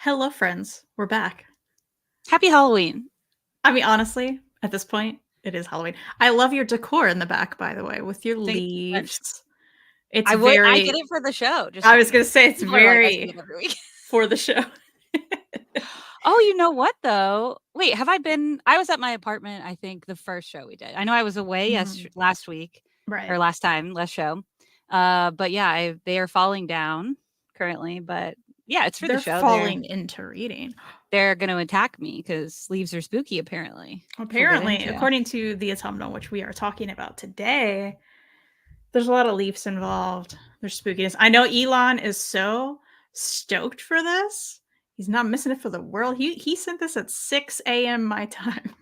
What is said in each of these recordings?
Hello, friends. We're back. Happy Halloween. I mean, honestly, at this point, it is Halloween. I love your decor in the back, by the way, with your Thank you so much. leaves. It's I did very, it for the show, just I so was you know. going to say, it's People are like, I see very it every week. for the show. Oh, you know what though? Wait, I was at my apartment, I think the first show we did. I know I was away Mm, last week or right. last time, last show. But yeah, they are falling down currently, but yeah, it's for the They're show. falling into reading. They're going to attack me cuz leaves are spooky apparently, which we'll get Apparently, into. according to the Autumnal, which we are talking about today, there's a lot of leaves involved. There's spookiness. I know Elon is so stoked for this. He's not missing it for the world. He sent this at 6 a.m. my time.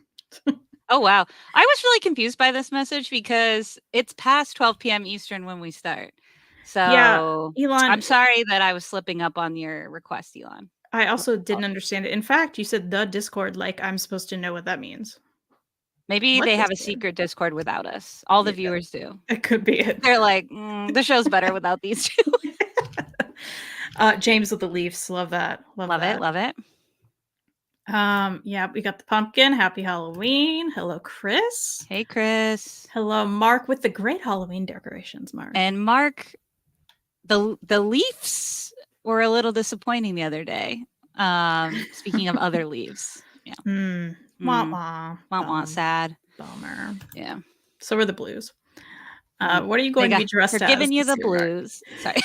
Oh, wow. I was really confused by this message because it's past 12 PM Eastern when we start. Yeah, So, Elon, I'm sorry that I was slipping up on your request, Elon. I also didn't Apologies. understand it. In fact, you said the Discord like I'm supposed to know what that means. Maybe What they have a Discord? secret Discord without us. All the Yeah, viewers do. it could be it. They're like, "The show's better without these 2." James with the Leafs, love that. Love Love it, that. love it. Yeah, we got the pumpkin. Happy Halloween. Hello, Chris. Hey, Chris. Hello, Mark with the great Halloween decorations, Mark. And Mark, the Leafs were a little disappointing the other day. Speaking of other leaves. Yeah. Wah Mm. wah. Wah, sad. Bummer. Yeah. So are the Blues. Mm. What are you going to be They're dressed as giving you this the year, Mark? blues. Sorry.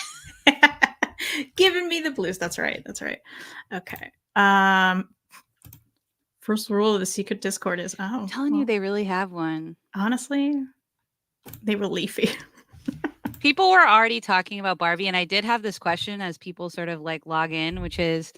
Giving me the blues. That's right. That's right. Okay. First rule of the secret Discord is I'm telling you, they really have one. honestly, they were leafy. People were already talking about Barbie, and I did have this question as people sort of like log in, which is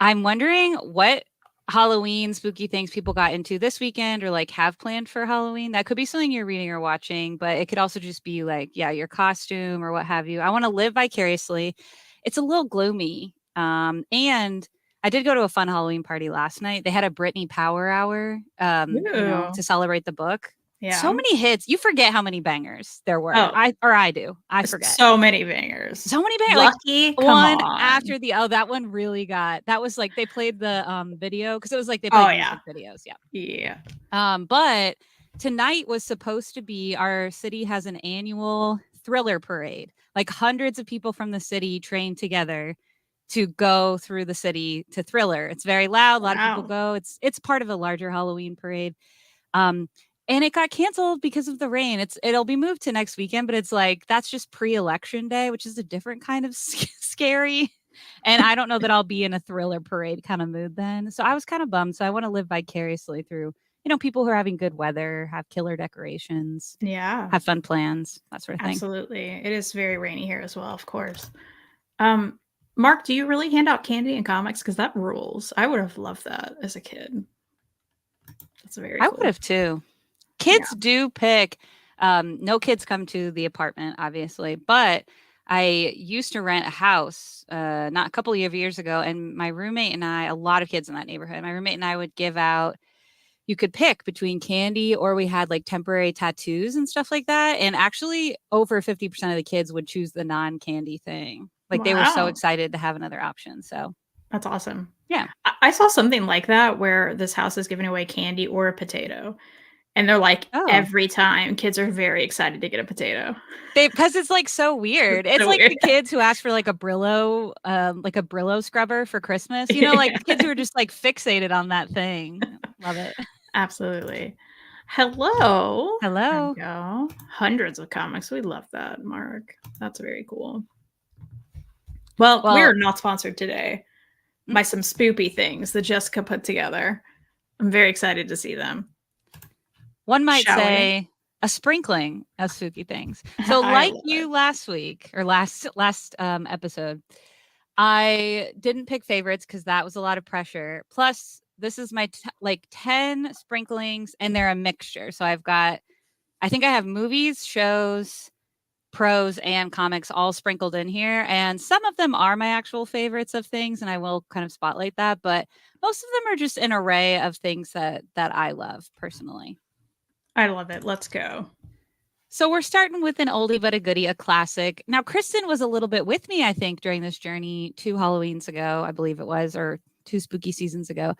I'm wondering what Halloween spooky things people got into this weekend or like have planned for Halloween. That could be something you're reading or watching, but it could also just be like, yeah, your costume or what have you. I want to live vicariously. It's a little gloomy. And I did go to a fun Halloween party last night. They had a Britney Power Hour, Ew. to celebrate the book. So Yeah. many hits. You forget how many bangers there were. Oh, I do. I forget. so many bangers. So many bangers, like Lucky, come one on. after the oh, that one really got that was like they played the video because it was like they Oh played yeah. music videos, yeah. Yeah. But tonight was supposed to be our city has an annual thriller parade. Like hundreds of people from the city train together to go through the city to Thriller. It's very loud. A lot of people Wow. go. It's part of a larger Halloween parade. Um, and it got canceled because of the rain. It'll be moved to next weekend, but it's like that's just pre-election day, which is a different kind of scary. And I don't know that I'll be in a thriller parade kind of mood then. So I was kind of bummed. So I want to live vicariously through, people who are having good weather, have killer decorations, Yeah. have fun plans, that sort of thing. Absolutely. It is very rainy here as well, of course. Um, Mark, do you really hand out candy in comics? Because that rules. I would have loved that as a kid. That's very I would cool. have too. Yeah. Kids do pick. No kids come to the apartment, obviously, but I used to rent a house not a couple of years ago, and my roommate and I, a lot of kids in that neighborhood, my roommate and I would give out. You could pick between candy or we had like temporary tattoos and stuff like that. And actually, over 50% of the kids would choose the non candy thing. Like they were so Wow. excited to have another option. So, That's awesome. yeah. I saw something like that where this house is giving away candy or a potato. And they're like, Oh, every time kids are very excited to get a potato. because it's like so weird. It's It's so like weird. the kids who ask for like a Brillo scrubber for Christmas. Like Yeah. kids who are just like fixated on that thing. Love it. Absolutely. Hello. There we Hello. go. Hundreds of comics. We love that, Mark. That's very cool. Well, we're Well, not sponsored today mm, by some spoopy things that Jessica put together. I'm very excited to see them. one might Shall we? say a sprinkling of spooky things. So, I like love it. you last week or last episode, I didn't pick favorites because that was a lot of pressure. Plus, this is my like 10 sprinklings, and they're a mixture. So I think I have movies, shows, prose, and comics all sprinkled in here, and some of them are my actual favorites of things, and I will kind of spotlight that. But most of them are just an array of things that I love personally. I love it. Let's go. So we're starting with an oldie but a goodie, a classic. Now, Kristen was a little bit with me, I think, during this journey 2 Halloweens ago, I believe it was, or 2 spooky seasons ago.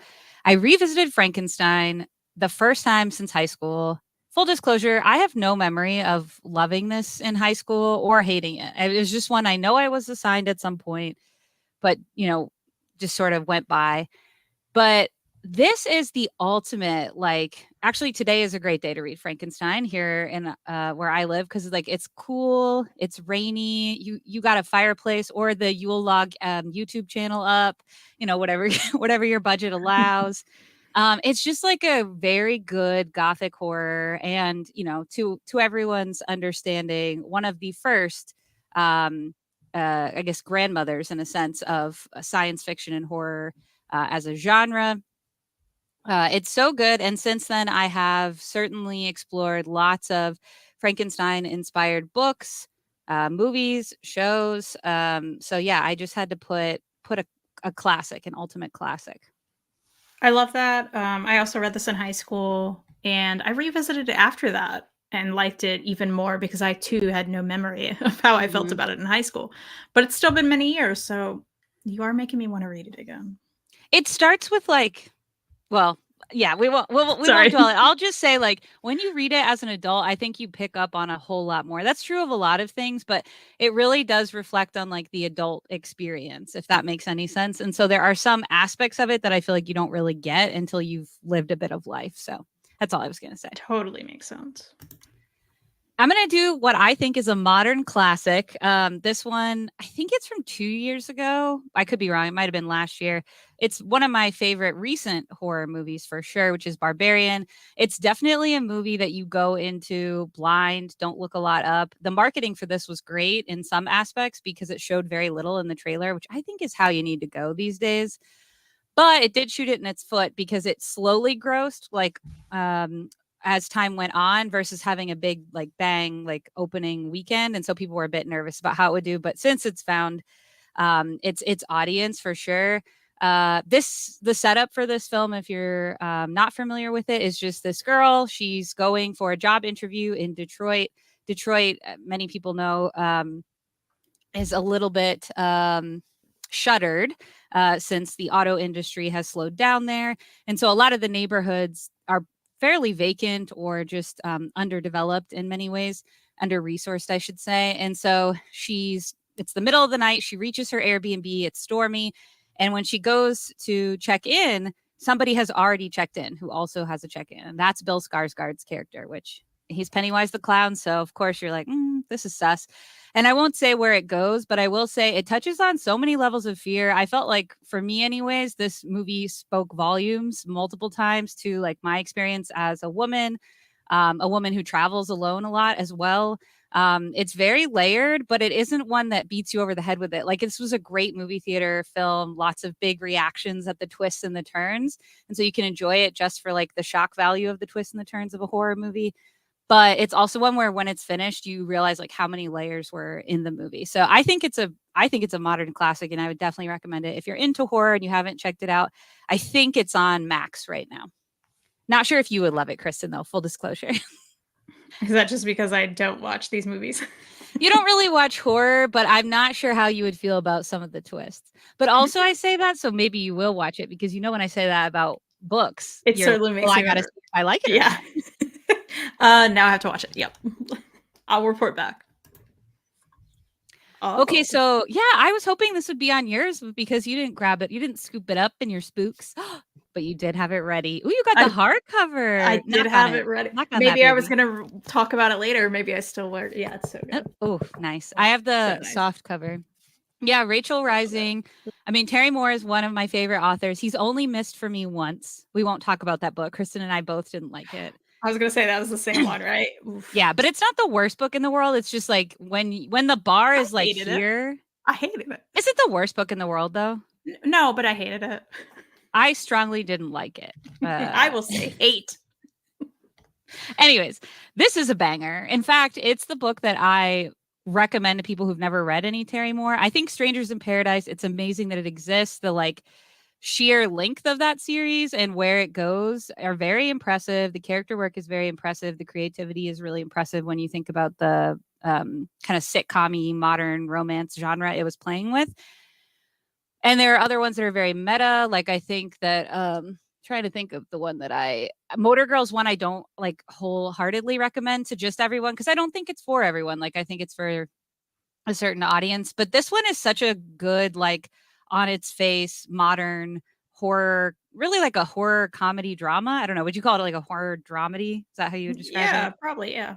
I revisited Frankenstein the first time since high school. Full disclosure, I have no memory of loving this in high school or hating it. It was just one I know I was assigned at some point, but, just sort of went by. But this is the ultimate, like actually today is a great day to read Frankenstein here in where I live because like it's cool, it's rainy, you got a fireplace or the Yule log YouTube channel up, whatever whatever your budget allows. It's just like a very good gothic horror, and to everyone's understanding, one of the first I guess grandmothers in a sense of science fiction and horror as a genre. It's so good. And since then, I have certainly explored lots of Frankenstein inspired books, movies, shows. So yeah, I just had to put a classic, an ultimate classic. I love that. I also read this in high school, and I revisited it after that and liked it even more because I too had no memory of how I felt Mhm. about it in high school. But it's still been many years, so you are making me want to read it again. It starts with like, well, yeah, we won't Sorry. dwell it. I'll just say like when you read it as an adult, I think you pick up on a whole lot more. That's true of a lot of things, but it really does reflect on like the adult experience, if that makes any sense. And so there are some aspects of it that I feel like you don't really get until you've lived a bit of life. So that's all I was going to say. Totally makes sense. I'm going to do what I think is a modern classic. This one, I think it's from 2 years ago. I could be wrong. It might have been last year. It's one of my favorite recent horror movies for sure, which is Barbarian. It's definitely a movie that you go into blind, don't look a lot up. The marketing for this was great in some aspects because it showed very little in the trailer, which I think is how you need to go these days. But it did shoot it in its foot because it slowly grossed like as time went on versus having a big like bang like opening weekend, and so people were a bit nervous about how it would do. But since it's found its audience for sure. The setup for this film, if you're not familiar with it, is just this girl. She's going for a job interview in Detroit. Detroit, many people know, is a little bit shuttered since the auto industry has slowed down there. And so a lot of the neighborhoods are fairly vacant or just underdeveloped in many ways, under resourced, I should say. And so it's the middle of the night. She reaches her Airbnb. It's stormy. And when she goes to check in, somebody has already checked in who also has a check in. And that's Bill Skarsgård's character, which he's Pennywise the Clown. So, of course, you're like, this is sus. And I won't say where it goes, but I will say it touches on so many levels of fear. I felt like, for me anyways, this movie spoke volumes multiple times to like my experience as a woman who travels alone a lot as well. It's very layered, but it isn't one that beats you over the head with it. Like, this was a great movie theater film, lots of big reactions at the twists and the turns. And so you can enjoy it just for like the shock value of the twists and the turns of a horror movie. But it's also one where when it's finished, you realize like how many layers were in the movie. So I think it's a modern classic, and I would definitely recommend it if you're into horror and you haven't checked it out. I think it's on Max right now. Not sure if you would love it, Kristen, though. Full disclosure. Is that just because I don't watch these movies? You don't really watch horror, but I'm not sure how you would feel about some of the twists. But also, I say that so maybe you will watch it, because when I say that about books, It you're like, certainly makes well, I me got to see wonder. if I like it or Yeah. not. Now I have to watch it. Yep. I'll report back. Okay, Oh, so yeah, I was hoping this would be on yours because you didn't grab it. You didn't scoop it up in your spooks, but you did have it ready. Ooh, you got the I hardcover. did Knock on have it. it ready. Knock on that Maybe I was baby. gonna talk about it later. Maybe I still wear. Yeah, it's so good. Oh, nice. I Oh, have so the nice. soft cover. Yeah, Rachel I love it. Rising. I mean, Terry Moore is one of my favorite authors. He's only missed for me once. We won't talk about that book. Kristen and I both didn't like it. I was gonna say that was the same one, right? Oof. Yeah, but it's not the worst book in the world. It's just like when the bar I is like hated it. here. I hated it. Is it the worst book in the world though? No, but I hated it. I strongly didn't like it. I will say hate. Anyways, this is a banger. In fact, it's the book that I recommend to people who've never read any Terry Moore. I think Strangers in Paradise, it's amazing that it exists. The like sheer length of that series and where it goes are very impressive. The character work is very impressive. The creativity is really impressive when you think about the kind of sitcom-y modern romance genre it was playing with. And there are other ones that are very meta. Like I think that trying to think of the one that Motor Girl's one I don't like wholeheartedly recommend to just everyone because I don't think it's for everyone. Like I think it's for a certain audience. But this one is such a good, like on its face, modern horror, really like a horror comedy drama. I don't know. Would you call it like a horror dramedy? Is that how you would describe Yeah, it? probably. Yeah.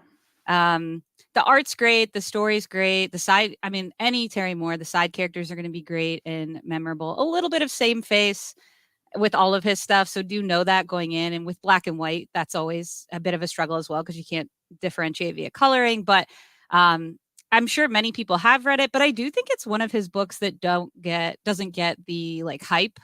The art's great, the story's great. Any Terry Moore, the side characters are going to be great and memorable. A little bit of same face with all of his stuff. So do know that going in. And with black and white, that's always a bit of a struggle as well because you can't differentiate via coloring. But I'm sure many people have read it, but I do think it's one of his books that doesn't get the like hype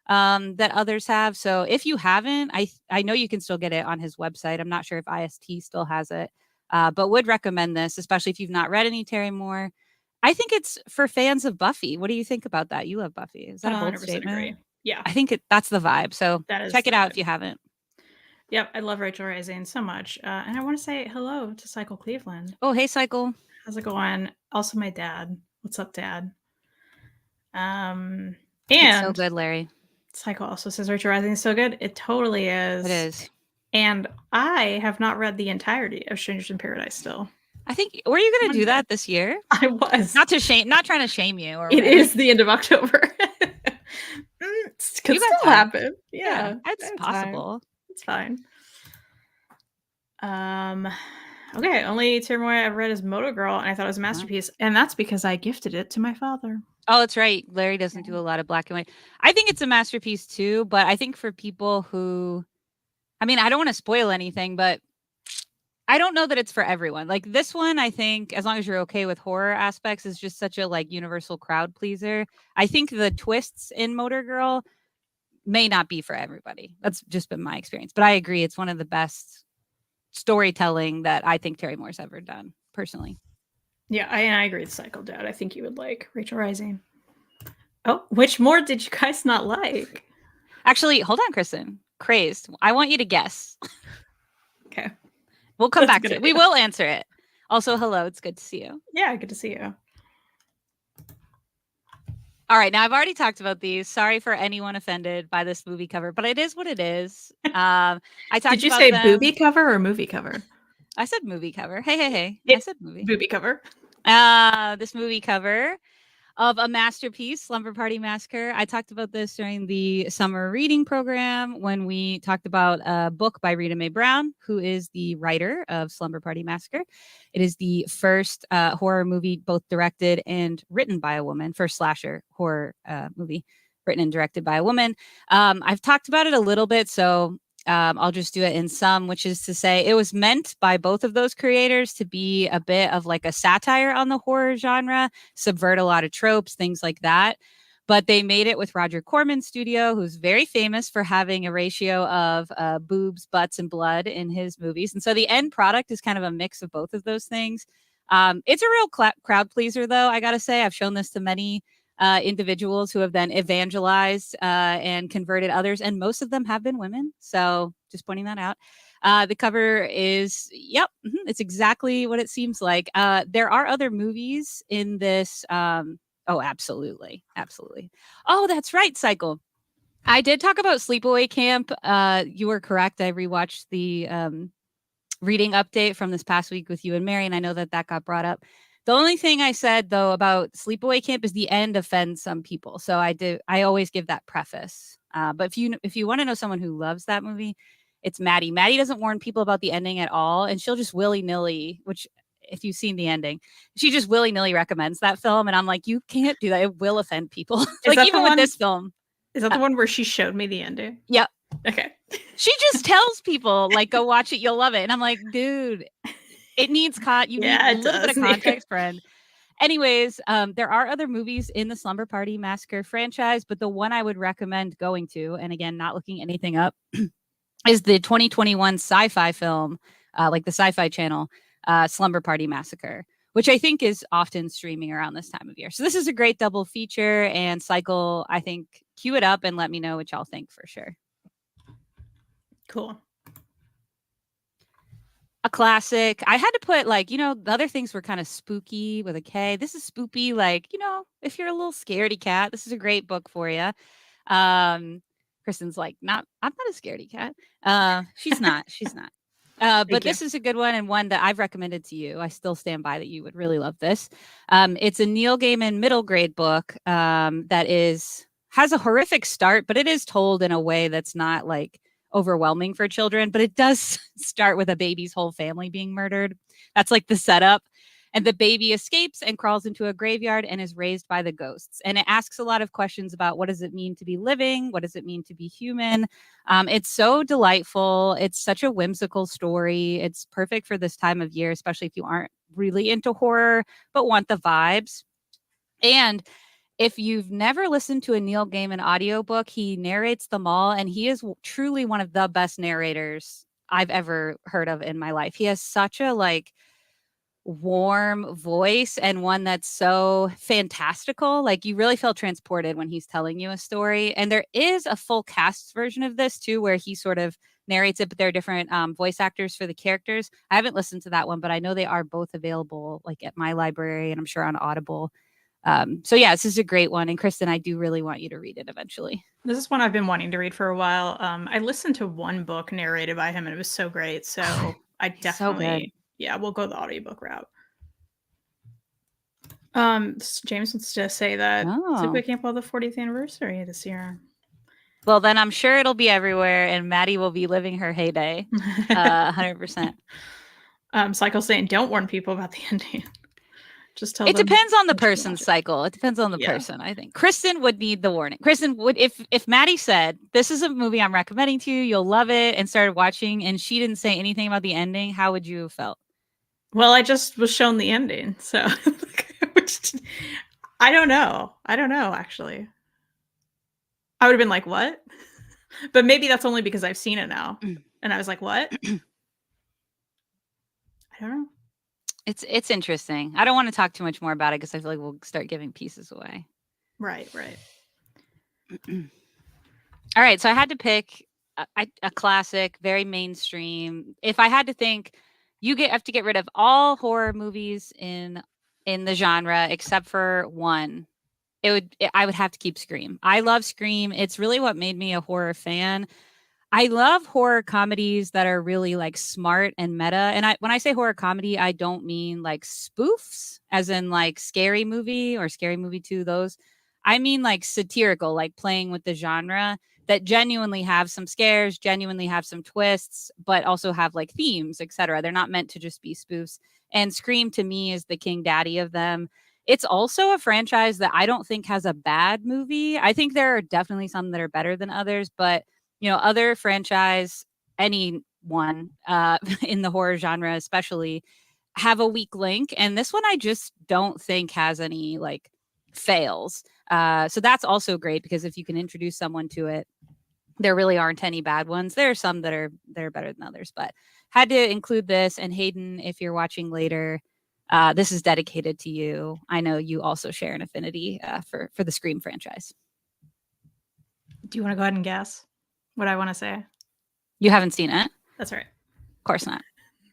that others have. So if you haven't, I know you can still get it on his website. I'm not sure if IST still has it, but would recommend this, especially if you've not read any Terry Moore. I think it's for fans of Buffy. What do you think about that? You love Buffy. Is that a bold 100% agree. statement? Yeah, I think that's the vibe. So that is check the it out vibe. if you haven't. Yep, I love Rachel Rising so much. And I want to say hello to Cycle Cleveland. Oh, hey, Cycle. How's it going? Also, my dad. What's up, Dad? It's so And good, Larry. Cycle also says Rachel Rising is so good. It totally is. It is. And I have not read the entirety of Strangers in Paradise still. I think were you going to do that this year? I was. Not trying to shame you. Or it is the end of October. Could still time. happen. Yeah, it's possible. Time. It's fine. Okay, only Terry Moore I've read is Moto Girl, and I thought it was a masterpiece, and that's because I gifted it to my father. Oh, that's right. Larry doesn't do a lot of black and white. I think it's a masterpiece too, but I think for people who, I mean, I don't want to spoil anything, but I don't know that it's for everyone. Like this one, I think as long as you're okay with horror aspects, is just such a like universal crowd pleaser. I think the twists in Motor Girl may not be for everybody. That's just been my experience, but I agree. It's one of the best storytelling that I think Terry Moore's ever done personally. Yeah, I agree with Cycle Dad. I think you would like Rachel Rising. Oh, which more did you guys not like? Actually, hold on, Kristen. Crazed. I want you to guess. Okay. We'll come back to it. We will answer it. Also, hello. It's good to see you. Yeah, good to see you. All right. Now, I've already talked about these. Sorry for anyone offended by this movie cover, but it is what it is. I talked Did you about say booby cover or movie cover? I said movie cover. Hey. I said movie. Booby cover. This movie cover of a masterpiece, Slumber Party Massacre. I talked about this during the summer reading program when we talked about a book by Rita Mae Brown, who is the writer of Slumber Party Massacre. It is the first horror movie, both directed and written by a woman, first slasher horror movie written and directed by a woman. I've talked about it a little bit, so I'll just do it in sum, which is to say it was meant by both of those creators to be a bit of like a satire on the horror genre, subvert a lot of tropes, things like that. But they made it with Roger Corman's studio, who's very famous for having a ratio of boobs, butts, and blood in his movies. And so the end product is kind of a mix of both of those things. It's a real crowd pleaser, though, I got to say. I've shown this to many individuals who have then evangelized and converted others, and most of them have been women. So just pointing that out. The cover is, it's exactly what it seems like. There are other movies in this. Oh, absolutely. Oh, that's right, Cycle. I did talk about Sleepaway Camp. You were correct. I rewatched the reading update from this past week with you and Mary, and I know that got brought up. The only thing I said though about Sleepaway Camp is the end offends some people. So I always give that preface. But if you want to know someone who loves that movie, it's Maddie. Maddie doesn't warn people about the ending at all, and she'll just willy-nilly, which if you've seen the ending, she just willy-nilly recommends that film, and I'm like, you can't do that. It will offend people. Like even with this film. Is that the one where she showed me the ending? Yep. Okay. She just tells people like, go watch it, you'll love it. And I'm like, dude, it needs you need a little bit of context, friend. Anyways, there are other movies in the Slumber Party Massacre franchise, but the one I would recommend going to, and again, not looking anything up, is the 2021 sci-fi film, like the Sci-Fi Channel, Slumber Party Massacre, which I think is often streaming around this time of year. So this is a great double feature and cycle. I think cue it up and let me know what y'all think for sure. Cool. A classic. I had to put the other things were kind of spooky with a K. This is spoopy, if you're a little scaredy cat, this is a great book for you. Kristen's like, I'm not a scaredy cat. She's not. She's not. But this is a good one and one that I've recommended to you. I still stand by that you would really love this. It's a Neil Gaiman middle grade book that has a horrific start, but it is told in a way that's not overwhelming for children, but it does start with a baby's whole family being murdered. That's the setup. And the baby escapes and crawls into a graveyard and is raised by the ghosts. And it asks a lot of questions about what does it mean to be living? What does it mean to be human? It's so delightful. It's such a whimsical story. It's perfect for this time of year, especially if you aren't really into horror, but want the vibes. And if you've never listened to a Neil Gaiman audiobook, he narrates them all, and he is truly one of the best narrators I've ever heard of in my life. He has such a warm voice and one that's so fantastical. You really feel transported when he's telling you a story. And there is a full cast version of this too, where he sort of narrates it, but there are different voice actors for the characters. I haven't listened to that one, but I know they are both available at my library and I'm sure on Audible. So yeah, this is a great one. And Kristen, I do really want you to read it eventually. This is one I've been wanting to read for a while. I listened to one book narrated by him and it was so great. So I definitely, we'll go the audiobook route. James wants to say that Sleepaway Camp will the 40th anniversary this year. Well, then I'm sure it'll be everywhere and Maddie will be living her heyday. 100%. Cycle saying, don't warn people about the ending. Just tell it them. Depends on the person's cycle. It depends on the person, I think. Kristen would need the warning. Kristen would, if Maddie said, this is a movie I'm recommending to you, you'll love it, and started watching, and she didn't say anything about the ending, how would you have felt? Well, I just was shown the ending, so I don't know. Actually. I would have been like, what? But maybe that's only because I've seen it now. And I was like, what? I don't know. It's interesting. I don't want to talk too much more about it because I feel like we'll start giving pieces away. Right. All right. So I had to pick a classic, very mainstream. If I had to think, have to get rid of all horror movies in the genre except for one. I would have to keep Scream. I love Scream. It's really what made me a horror fan. I love horror comedies that are really smart and meta. And when I say horror comedy, I don't mean spoofs, as in Scary Movie or Scary Movie 2, those. I mean satirical, playing with the genre that genuinely have some scares, genuinely have some twists, but also have themes, etc. They're not meant to just be spoofs. And Scream to me is the king daddy of them. It's also a franchise that I don't think has a bad movie. I think there are definitely some that are better than others, but other franchise, any one in the horror genre especially, have a weak link. And this one I just don't think has any fails. So that's also great because if you can introduce someone to it, there really aren't any bad ones. There are some that are better than others, but had to include this. And Hayden, if you're watching later, this is dedicated to you. I know you also share an affinity for the Scream franchise. Do you want to go ahead and guess what I want to say? You haven't seen it? That's right. Of course not.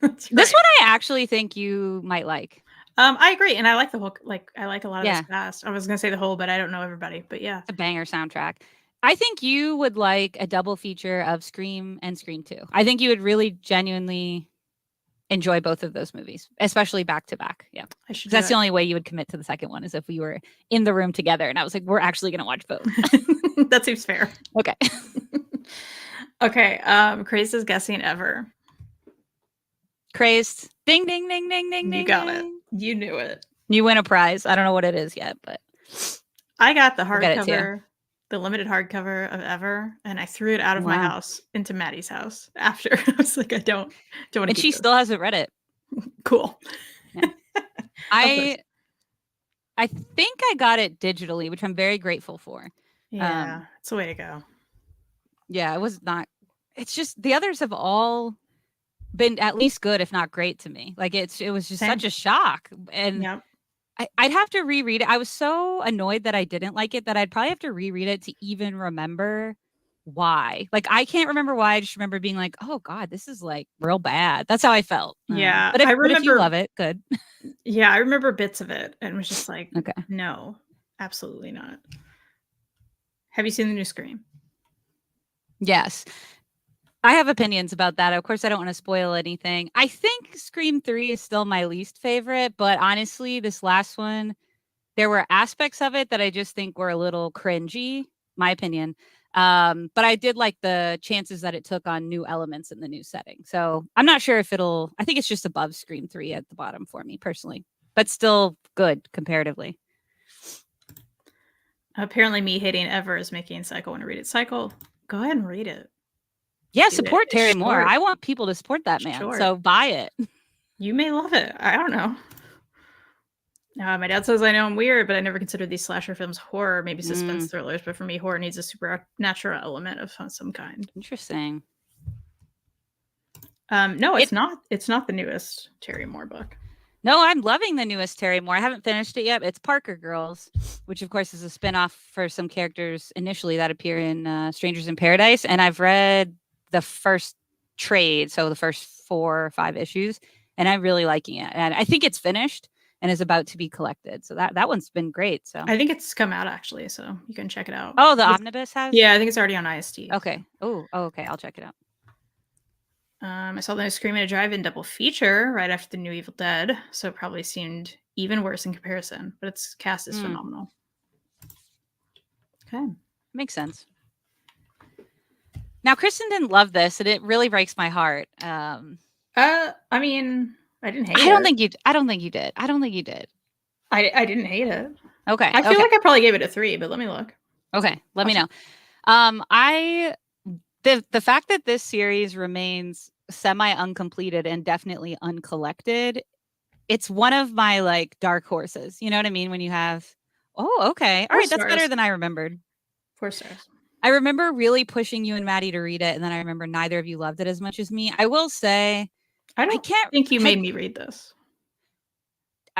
This one I actually think you might like. I agree, and I like the whole I like a lot of this cast. I was gonna say the whole, but I don't know everybody. But yeah, it's a banger soundtrack. I think you would like a double feature of Scream and Scream 2. I think you would really genuinely enjoy both of those movies, especially back to back. Yeah, that's the only way you would commit to the second one is if we were in the room together and I was like, we're actually gonna watch both. That seems fair. Okay. Okay. Crazed is guessing ever. Crazed. Ding, ding, ding, ding, ding, ding. You got it. You knew it. You win a prize. I don't know what it is yet, but I got the hardcover, the limited hardcover of Ever, and I threw it out of my house into Maddie's house after. I was like, I don't want to. And she still hasn't read it. Cool. Yeah. I think I got it digitally, which I'm very grateful for. Yeah, it's the way to go. Yeah, it was not. It's just the others have all been at least good, if not great to me. Like it was just Same. such a shock. And Yep. I'd have to reread it. I was so annoyed that I didn't like it that I'd probably have to reread it to even remember why. Like I can't remember why. I just remember being like, "Oh God, this is like real bad." That's how I felt. Yeah. But I if you remember love it, good. yeah, I remember bits of it and was just like, Okay. no, absolutely not. Have you seen the new Scream? Yes. I have opinions about that. Of course, I don't want to spoil anything. I think Scream 3 is still my least favorite, but honestly, this last one, there were aspects of it that I just think were a little cringy, my opinion. But I did like the chances that it took on new elements in the new setting. So I'm not sure if I think it's just above Scream 3 at the bottom for me personally, but still good comparatively. Apparently, me hating Ever is making Cycle want to read it. Cycle, go ahead and read it. Yeah, Do it. support It's Terry Moore. short. I want people to support that It's man. short. So buy it. You may love it. I don't know. My dad says I know I'm weird, but I never considered these slasher films horror, maybe suspense Mm, thrillers. But for me, horror needs a supernatural element of some kind. interesting. No, It it's not. It's not the newest Terry Moore book. No, I'm loving the newest Terry Moore. I haven't finished it yet. It's Parker Girls, which of course is a spinoff for some characters initially that appear in Strangers in Paradise. And I've read the first trade, so the first 4 or 5 issues, and I'm really liking it. And I think it's finished and is about to be collected. So that one's been great. So I think it's come out actually, so you can check it out. oh, the omnibus has. Yeah, I think it's already on IST. Okay. Oh, okay. I'll check it out. I saw the Scream at a Drive-In double feature right after the new Evil Dead, so it probably seemed even worse in comparison. But its cast is phenomenal. Okay, Makes sense. Now, Kristen didn't love this, and it really breaks my heart. I mean, I didn't hate I don't it. think you. I don't think you did. I don't think you did. I didn't hate it. Okay. I feel Okay. like I probably gave it a 3, but let me look. Okay. Let me know. The fact that this series remains semi uncompleted and definitely uncollected, it's one of my like dark horses. You know what I mean? When you have, oh, okay, all 4 right, that's better stars. than I remembered. 4 stars. I remember really pushing you and Maddie to read it, and then I remember neither of you loved it as much as me. I will say, I I don't can't. think you made me read this.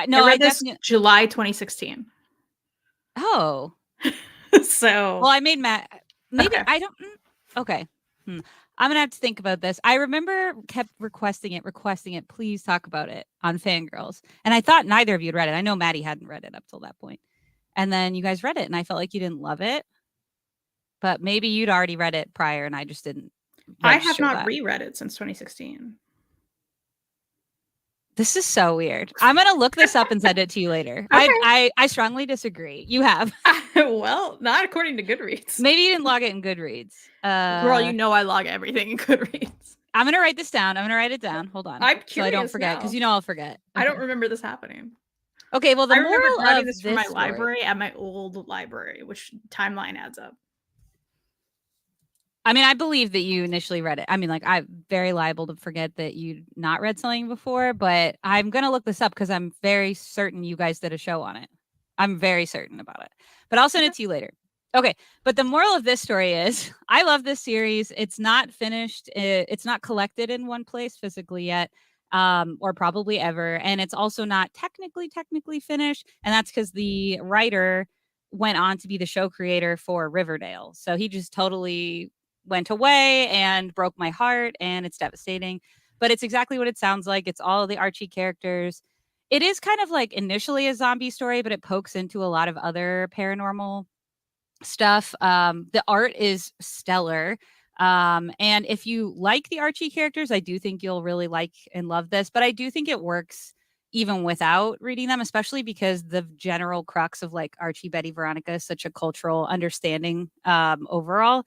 No, I I read this definitely. July 2016. Oh, So, well, I made Matt. Maybe okay. I don't. Okay. I'm gonna have to think about this. I remember kept requesting it. Please talk about it on Fangirls. And I thought neither of you had read it. I know Maddie hadn't read it up till that point. And then you guys read it, and I felt like you didn't love it. But maybe you'd already read it prior, and I just didn't I have register not that. reread it since 2016. This is so weird. I'm gonna look this up and send it to you later. Okay. I strongly disagree. You have. Well, not according to Goodreads. Maybe you didn't log it in Goodreads. Girl, you know I log everything in Goodreads. I'm gonna write this down. I'm gonna write it down. Hold on. I'm So I don't curious forget, because now. you know I'll forget. I Okay. don't remember this happening. Okay, well, the I remember moral grabbing of this from my this story. library at my old library, which timeline adds up. I mean, I believe that you initially read it. I mean, like, I'm very liable to forget that you'd not read something before, but I'm gonna look this up because I'm very certain you guys did a show on it. I'm very certain about it. But I'll send it to you later. Okay, but the moral of this story is I love this series. It's not finished. It's not collected in one place physically yet, or probably ever. And it's also not technically finished. And that's because the writer went on to be the show creator for Riverdale. So he just totally went away and broke my heart, and it's devastating. But it's exactly what it sounds like. It's all of the Archie characters. It is kind of like initially a zombie story, but it pokes into a lot of other paranormal stuff. The art is stellar. And if you like the Archie characters, I do think you'll really like and love this. But I do think it works even without reading them, especially because the general crux of like Archie, Betty, Veronica is such a cultural understanding overall.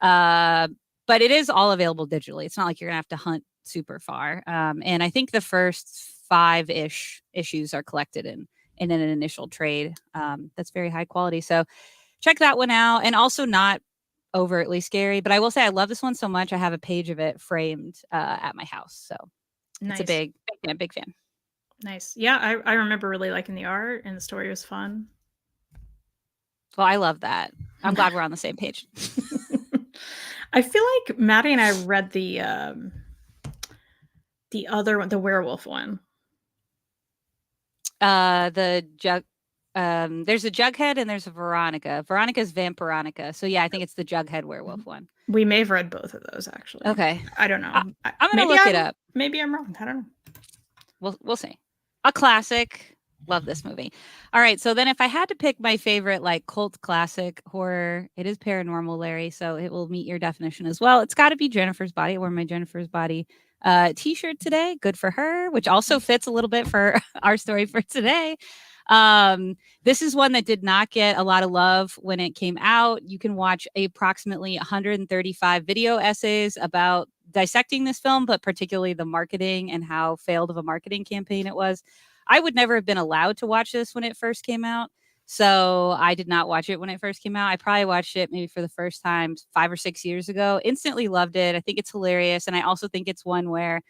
Uh, but it is all available digitally. It's not like you're gonna have to hunt super far. And I think the first 5-ish issues are collected in an initial trade. That's very high quality. So check that one out. And also not overtly scary, but I will say I love this one so much. I have a page of it framed at my house. So it's a Nice. big fan. Nice. Yeah, I remember really liking the art and the story was fun. Well, I love that. I'm glad we're on the same page. I feel like Maddie and I read the The other one, the werewolf one. The Jug. There's a Jughead and there's a Veronica. Veronica's Vampironica. So yeah, I think it's the Jughead werewolf one. We may have read both of those actually. Okay. I don't know. I'm gonna look it up. Maybe I'm wrong. I don't know. We'll see. A classic. Love this movie. All right. So then if I had to pick my favorite like cult classic horror, it is paranormal, Larry. So it will meet your definition as well. It's got to be Jennifer's Body. I wore my Jennifer's Body t-shirt today. Good for her, which also fits a little bit for our story for today. This is one that did not get a lot of love when it came out. You can watch approximately 135 video essays about dissecting this film, but particularly the marketing and how failed of a marketing campaign it was. I would never have been allowed to watch this when it first came out. So I did not watch it when it first came out. I probably watched it maybe for the first time 5 or 6 years ago. Instantly loved it. I think it's hilarious. And I also think it's one where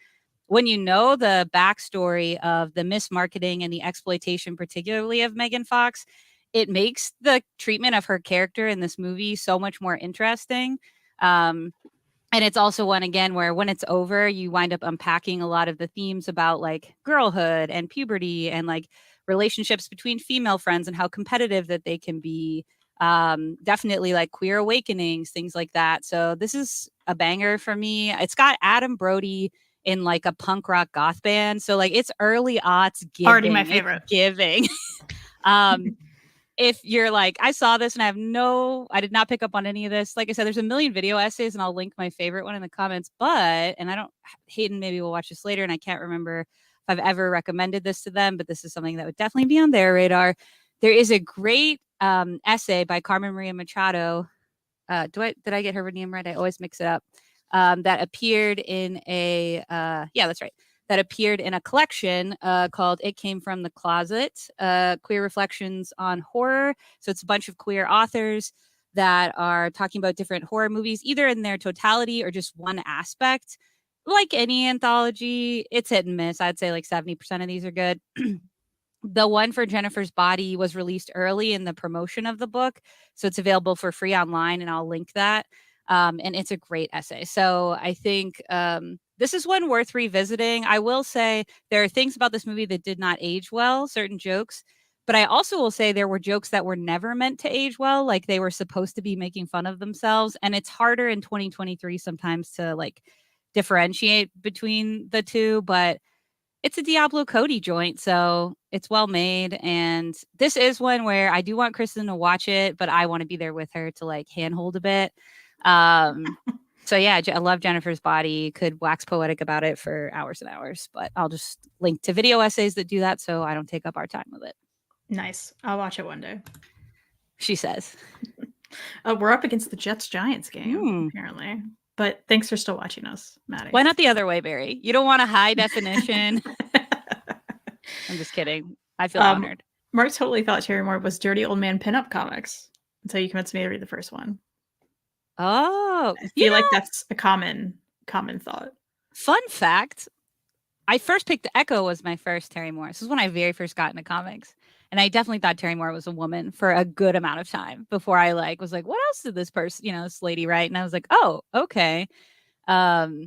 when you know the backstory of the mismarketing and the exploitation, particularly of Megan Fox, it makes the treatment of her character in this movie so much more interesting. And it's also one, again, where when it's over, you wind up unpacking a lot of the themes about like girlhood and puberty and like relationships between female friends and how competitive that they can be. Definitely like queer awakenings, things like that. So this is a banger for me. It's got Adam Brody in like a punk rock goth band. So like it's early aughts giving. Already my favorite. It's giving. If you're like, I saw this and I did not pick up on any of this. Like I said, there's a million video essays and I'll link my favorite one in the comments, and Hayden maybe will watch this later and I can't remember if I've ever recommended this to them, but this is something that would definitely be on their radar. There is a great essay by Carmen Maria Machado. Did I get her name right? I always mix it up. That appeared in that's right. That appeared in a collection called It Came From the Closet, Queer Reflections on Horror. So it's a bunch of queer authors that are talking about different horror movies, either in their totality or just one aspect. Like any anthology, it's hit and miss. I'd say like 70% of these are good. The one for Jennifer's Body was released early in the promotion of the book. So it's available for free online, and I'll link that. And it's a great essay. So I think this is one worth revisiting. I will say there are things about this movie that did not age well, certain jokes. But I also will say there were jokes that were never meant to age well, like they were supposed to be making fun of themselves. And it's harder in 2023 sometimes to like differentiate between the two. But it's a Diablo Cody joint, so it's well made. And this is one where I do want Kristen to watch it, but I want to be there with her to like handhold a bit. So yeah, I love Jennifer's Body. Could wax poetic about it for hours and hours, but I'll just link to video essays that do that so I don't take up our time with it. Nice. I'll watch it one day. She says. We're up against the Jets-Giants game, apparently. But thanks for still watching us, Maddie. Why not the other way, Barry? You don't want a high definition. I'm just kidding. I feel honored. Mark totally thought Terry Moore was dirty old man pinup comics until you convinced me to read the first one. Oh, I feel like that's a common thought. Fun fact. I first picked Echo was my first Terry Moore. This is when I very first got into comics. And I definitely thought Terry Moore was a woman for a good amount of time before I was like, what else did this person, this lady write? And I was like, oh, okay. But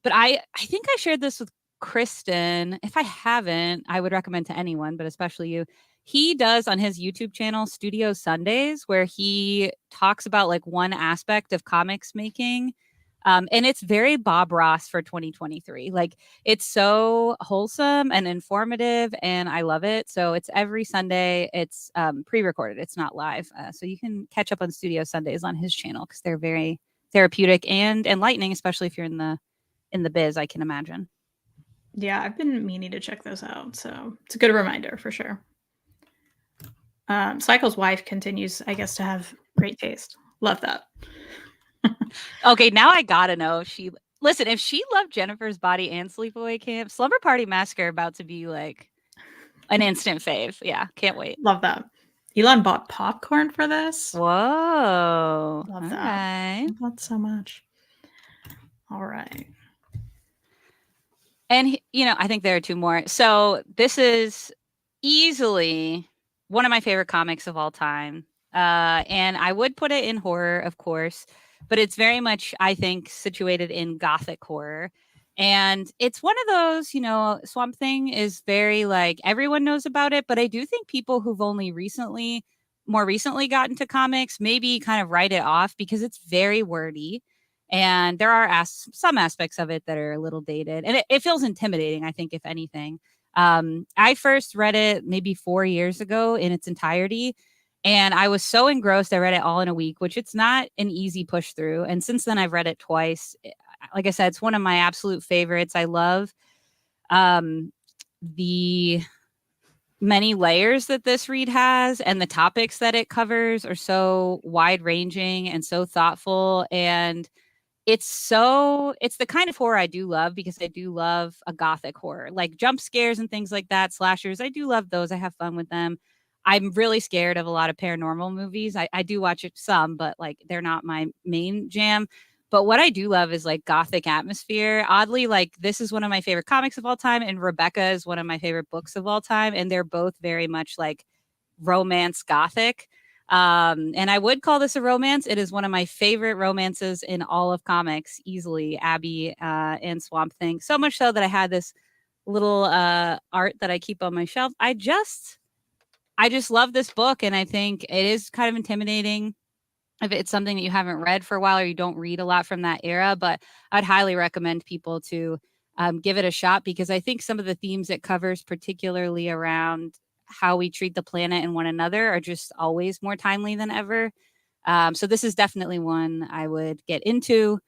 I think I shared this with Kristen. If I haven't, I would recommend to anyone, but especially you. He does on his YouTube channel, Studio Sundays, where he talks about like one aspect of comics making. And it's very Bob Ross for 2023. Like it's so wholesome and informative and I love it. So it's every Sunday. It's pre-recorded. It's not live. So you can catch up on Studio Sundays on his channel because they're very therapeutic and enlightening, especially if you're in the biz, I can imagine. Yeah, I've been meaning to check those out. So it's a good reminder for sure. Cycle's wife continues, I guess, to have great taste. Love that. Okay, now I gotta know if she loved Jennifer's Body and Sleepaway Camp, Slumber Party Massacre about to be like an instant fave. Yeah, can't wait. Love that. Elon bought popcorn for this. Whoa. Love that. Love that so much. All right. And, I think there are two more. So this is easily one of my favorite comics of all time. And I would put it in horror, of course, but it's very much, I think, situated in gothic horror. And it's one of those, Swamp Thing is very like everyone knows about it, but I do think people who've only more recently got into comics maybe kind of write it off because it's very wordy. And there are some aspects of it that are a little dated, and it feels intimidating, I think, if anything. I first read it maybe 4 years ago in its entirety, and I was so engrossed, I read it all in a week, which it's not an easy push through. And since then, I've read it twice. Like I said, it's one of my absolute favorites. I love the many layers that this read has, and the topics that it covers are so wide ranging and so thoughtful. And it's the kind of horror I do love because I do love a gothic horror, like jump scares and things like that, slashers. I do love those. I have fun with them. I'm really scared of a lot of paranormal movies. I do watch it some, but like they're not my main jam. But what I do love is like gothic atmosphere. Oddly, like this is one of my favorite comics of all time, and Rebecca is one of my favorite books of all time. And they're both very much like romance gothic. And I would call this a romance. It is one of my favorite romances in all of comics, easily, Abby and Swamp Thing. So much so that I had this little art that I keep on my shelf. I just love this book, and I think it is kind of intimidating if it's something that you haven't read for a while or you don't read a lot from that era. But I'd highly recommend people to give it a shot, because I think some of the themes it covers, particularly around how we treat the planet and one another, are just always more timely than ever. So this is definitely one I would get into.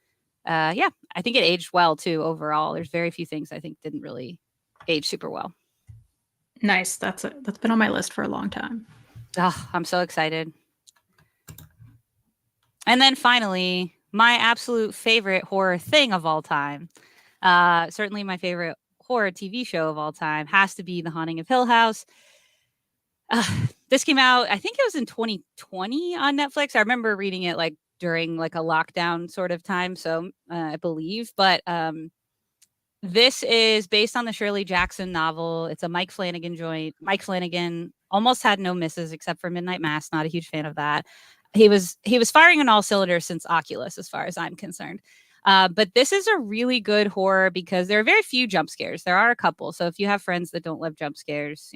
Yeah, I think it aged well too overall. There's very few things I think didn't really age super well. Nice. That's been on my list for a long time. Oh, I'm so excited. And then finally, my absolute favorite horror thing of all time, certainly my favorite horror TV show of all time, has to be The Haunting of Hill House. This came out, I think it was in 2020 on Netflix. I remember reading it like during like a lockdown sort of time, so I believe. But this is based on the Shirley Jackson novel. It's a Mike Flanagan joint. Mike Flanagan almost had no misses except for Midnight Mass. Not a huge fan of that. He was firing on all cylinders since Oculus, as far as I'm concerned. But this is a really good horror because there are very few jump scares. There are a couple. So if you have friends that don't love jump scares,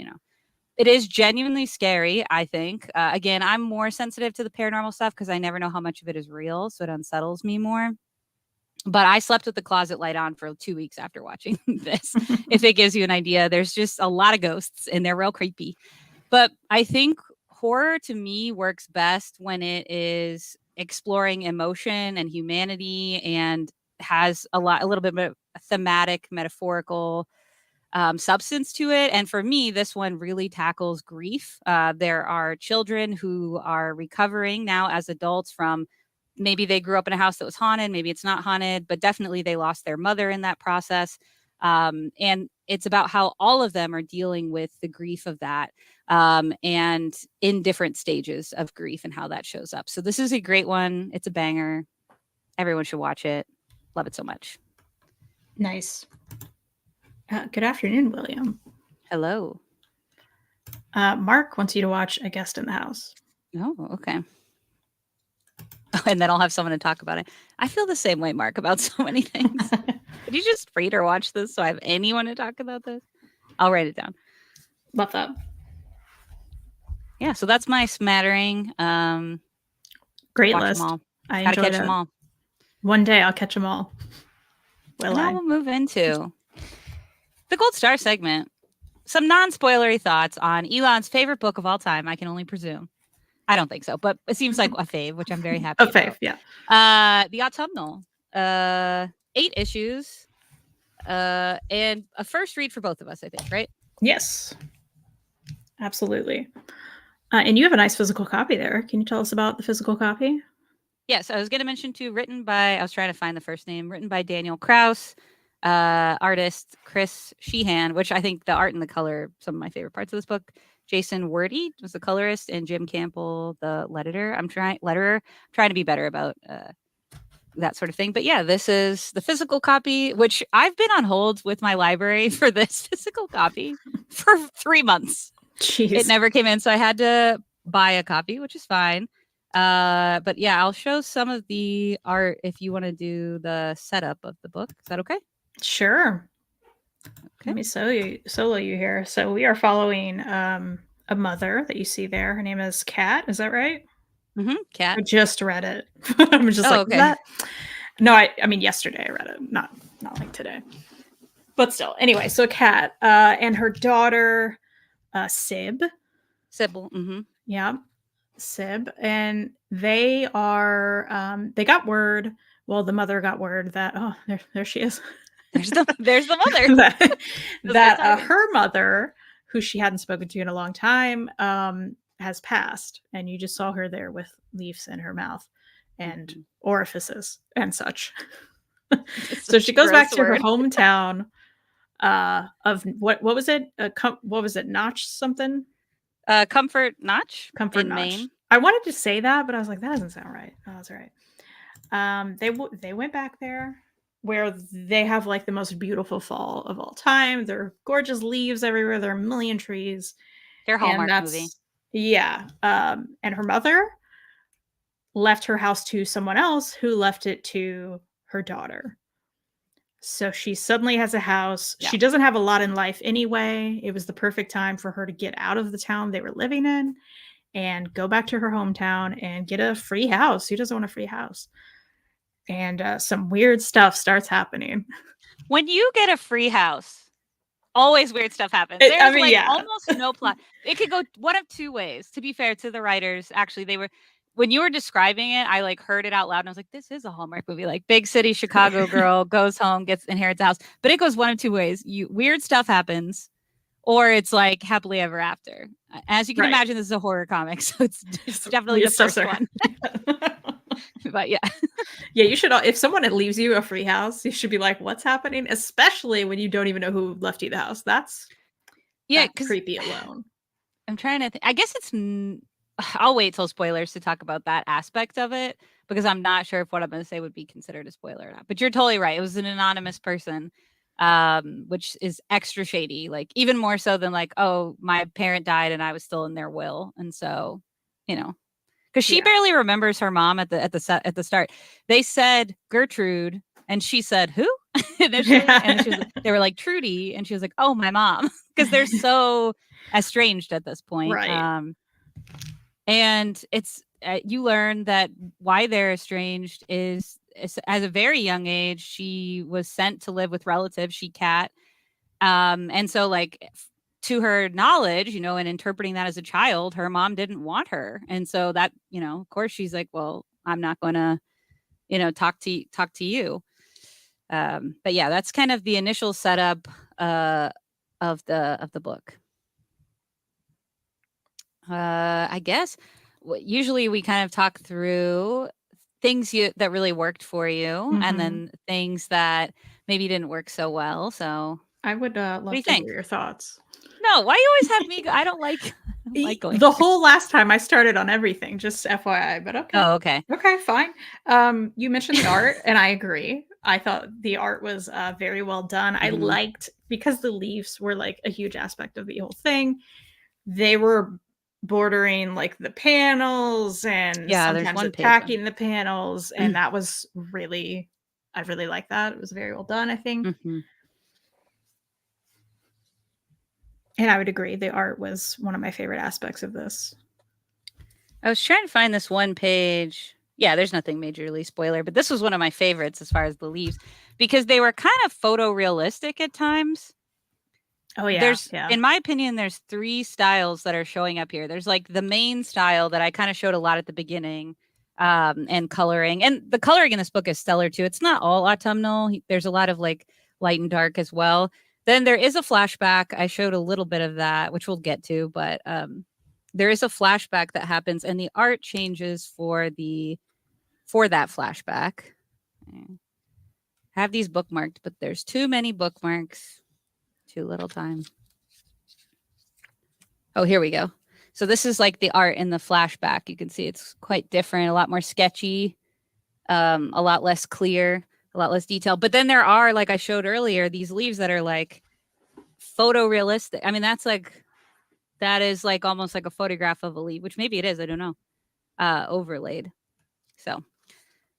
it is genuinely scary, I think. Again, I'm more sensitive to the paranormal stuff because I never know how much of it is real. So it unsettles me more. But I slept with the closet light on for 2 weeks after watching this. If it gives you an idea, there's just a lot of ghosts and they're real creepy. But I think horror to me works best when it is exploring emotion and humanity and has a little bit of a thematic, metaphorical substance to it. And for me, this one really tackles grief. There are children who are recovering now as adults from, maybe they grew up in a house that was haunted, maybe it's not haunted, but definitely they lost their mother in that process. And it's about how all of them are dealing with the grief of that, and in different stages of grief and how that shows up. So this is a great one. It's a banger. Everyone should watch it. Love it so much. Nice. Good afternoon, William. Hello. Mark wants you to watch A Guest in the House. Oh, okay. And then I'll have someone to talk about it. I feel the same way, Mark, about so many things. Could you just read or watch this so I have anyone to talk about this? I'll write it down. Love that. Yeah, so that's my smattering. Great watch list. Them all. I Gotta enjoyed catch them all. One day I'll catch them all. Now we'll move into the Gold Star segment. Some non-spoilery thoughts on Elon's favorite book of all time, I can only presume. I don't think so, but it seems like a fave, which I'm very happy about. A fave, yeah. The Autumnal. 8 issues. And a first read for both of us, I think, right? Yes. Absolutely. And you have a nice physical copy there. Can you tell us about the physical copy? Yes, I was going to mention too, I was trying to find the first name, written by Daniel Kraus, artist Chris Sheehan, which I think the art and the color, some of my favorite parts of this book. Jason Wordy was the colorist, and Jim Campbell, the letterer. I'm trying to be better about that sort of thing. But yeah, this is the physical copy, which I've been on hold with my library for this physical copy for 3 months. Jeez. It never came in, so I had to buy a copy, which is fine. But yeah, I'll show some of the art if you want to do the setup of the book. Is that okay? Sure. Okay. Let me solo you here. So we are following a mother that you see there. Her name is Kat. Is that right? Cat. I just read it. I'm just Oh, like, is okay. that? No, I mean yesterday I read it, not like today. But still, anyway, so Kat and her daughter Sib. Sybil. Yeah, Sib, and they are they got word. Well, the mother got word that there she is. There's the mother. that That's good timing. her mother, who she hadn't spoken to in a long time, has passed, and you just saw her there with leaves in her mouth and Mhm. orifices and such. It's So such she a goes back gross to her word. hometown of what was it? What was it? Notch something? Comfort Notch Comfort in Notch. Maine. I wanted to say that, but I was like, that doesn't sound right. Oh, that's right. They went back there where they have like the most beautiful fall of all time. There are gorgeous leaves everywhere. There are a million trees, Their and Hallmark movie. that's yeah. And her mother left her house to someone else who left it to her daughter. So she suddenly has a house. Yeah. She doesn't have a lot in life anyway. It was the perfect time for her to get out of the town they were living in and go back to her hometown and get a free house. Who doesn't want a free house? And some weird stuff starts happening. When you get a free house, always weird stuff happens. I There's mean, like yeah. almost no plot. It could go one of two ways. To be fair to the writers, actually, they were when you were describing it, I like heard it out loud and I was like, this is a Hallmark movie. Like big city Chicago girl goes home, inherits a house. But it goes one of two ways. Weird stuff happens, or it's like happily ever after. As you can Right. imagine, this is a horror comic, so it's definitely Weird the stuff, first sir. one. But yeah. Yeah, you should. If someone leaves you a free house, you should be like, "What's happening?" Especially when you don't even know who left you the house. Yeah, That's because creepy alone. I'm trying to think. I guess it's I'll wait till spoilers to talk about that aspect of it because I'm not sure if what I'm going to say would be considered a spoiler or not. But you're totally right. It was an anonymous person, which is extra shady. Like even more so than like, oh, my parent died and I was still in their will, and so, you know, because she Yeah. barely remembers her mom at the start. They said Gertrude, and she said who initially, and then they were like Trudy, and she was like, oh, my mom, because they're so estranged at this point. Right. And it's you learn that why they're estranged is as a very young age she was sent to live with relatives, she Cat, and so like to her knowledge, and interpreting that as a child, her mom didn't want her, and so that, of course she's like, well, I'm not going to, talk to you. But yeah, that's kind of the initial setup of the book. I guess usually we kind of talk through things that really worked for you, and Mhm. then things that maybe didn't work so well. So, I would what do love you to hear think? your thoughts. No, why you always have me? I don't like. I don't like going. The whole last time I started on everything, just FYI, but okay. Oh, okay. Okay, fine. You mentioned the art, and I agree. I thought the art was very well done. I Mhm. liked because the leaves were like a huge aspect of the whole thing. They were bordering like the panels and Yeah, there's sometimes one page on attacking the panels, and that was really, I really liked that. It was very well done, I think. Mhm. And I would agree, the art was one of my favorite aspects of this. I was trying to find this one page. Yeah, there's nothing majorly spoiler, but this was one of my favorites as far as the leaves because they were kind of photorealistic at times. Oh yeah, There's, yeah. in my opinion, there's three styles that are showing up here. There's like the main style that I kind of showed a lot at the beginning, and coloring. And the coloring in this book is stellar too. It's not all autumnal. There's a lot of like light and dark as well. Then there is a flashback. I showed a little bit of that, which we'll get to, but there is a flashback that happens, and the art changes for that flashback. I have these bookmarked, but there's too many bookmarks, too little time. Oh, here we go. So this is like the art in the flashback. You can see it's quite different, a lot more sketchy, a lot less clear, a lot less detailed. But then there are, like I showed earlier, these leaves that are like photorealistic. I mean, that is like almost like a photograph of a leaf, which maybe it is. I don't know. Overlaid. So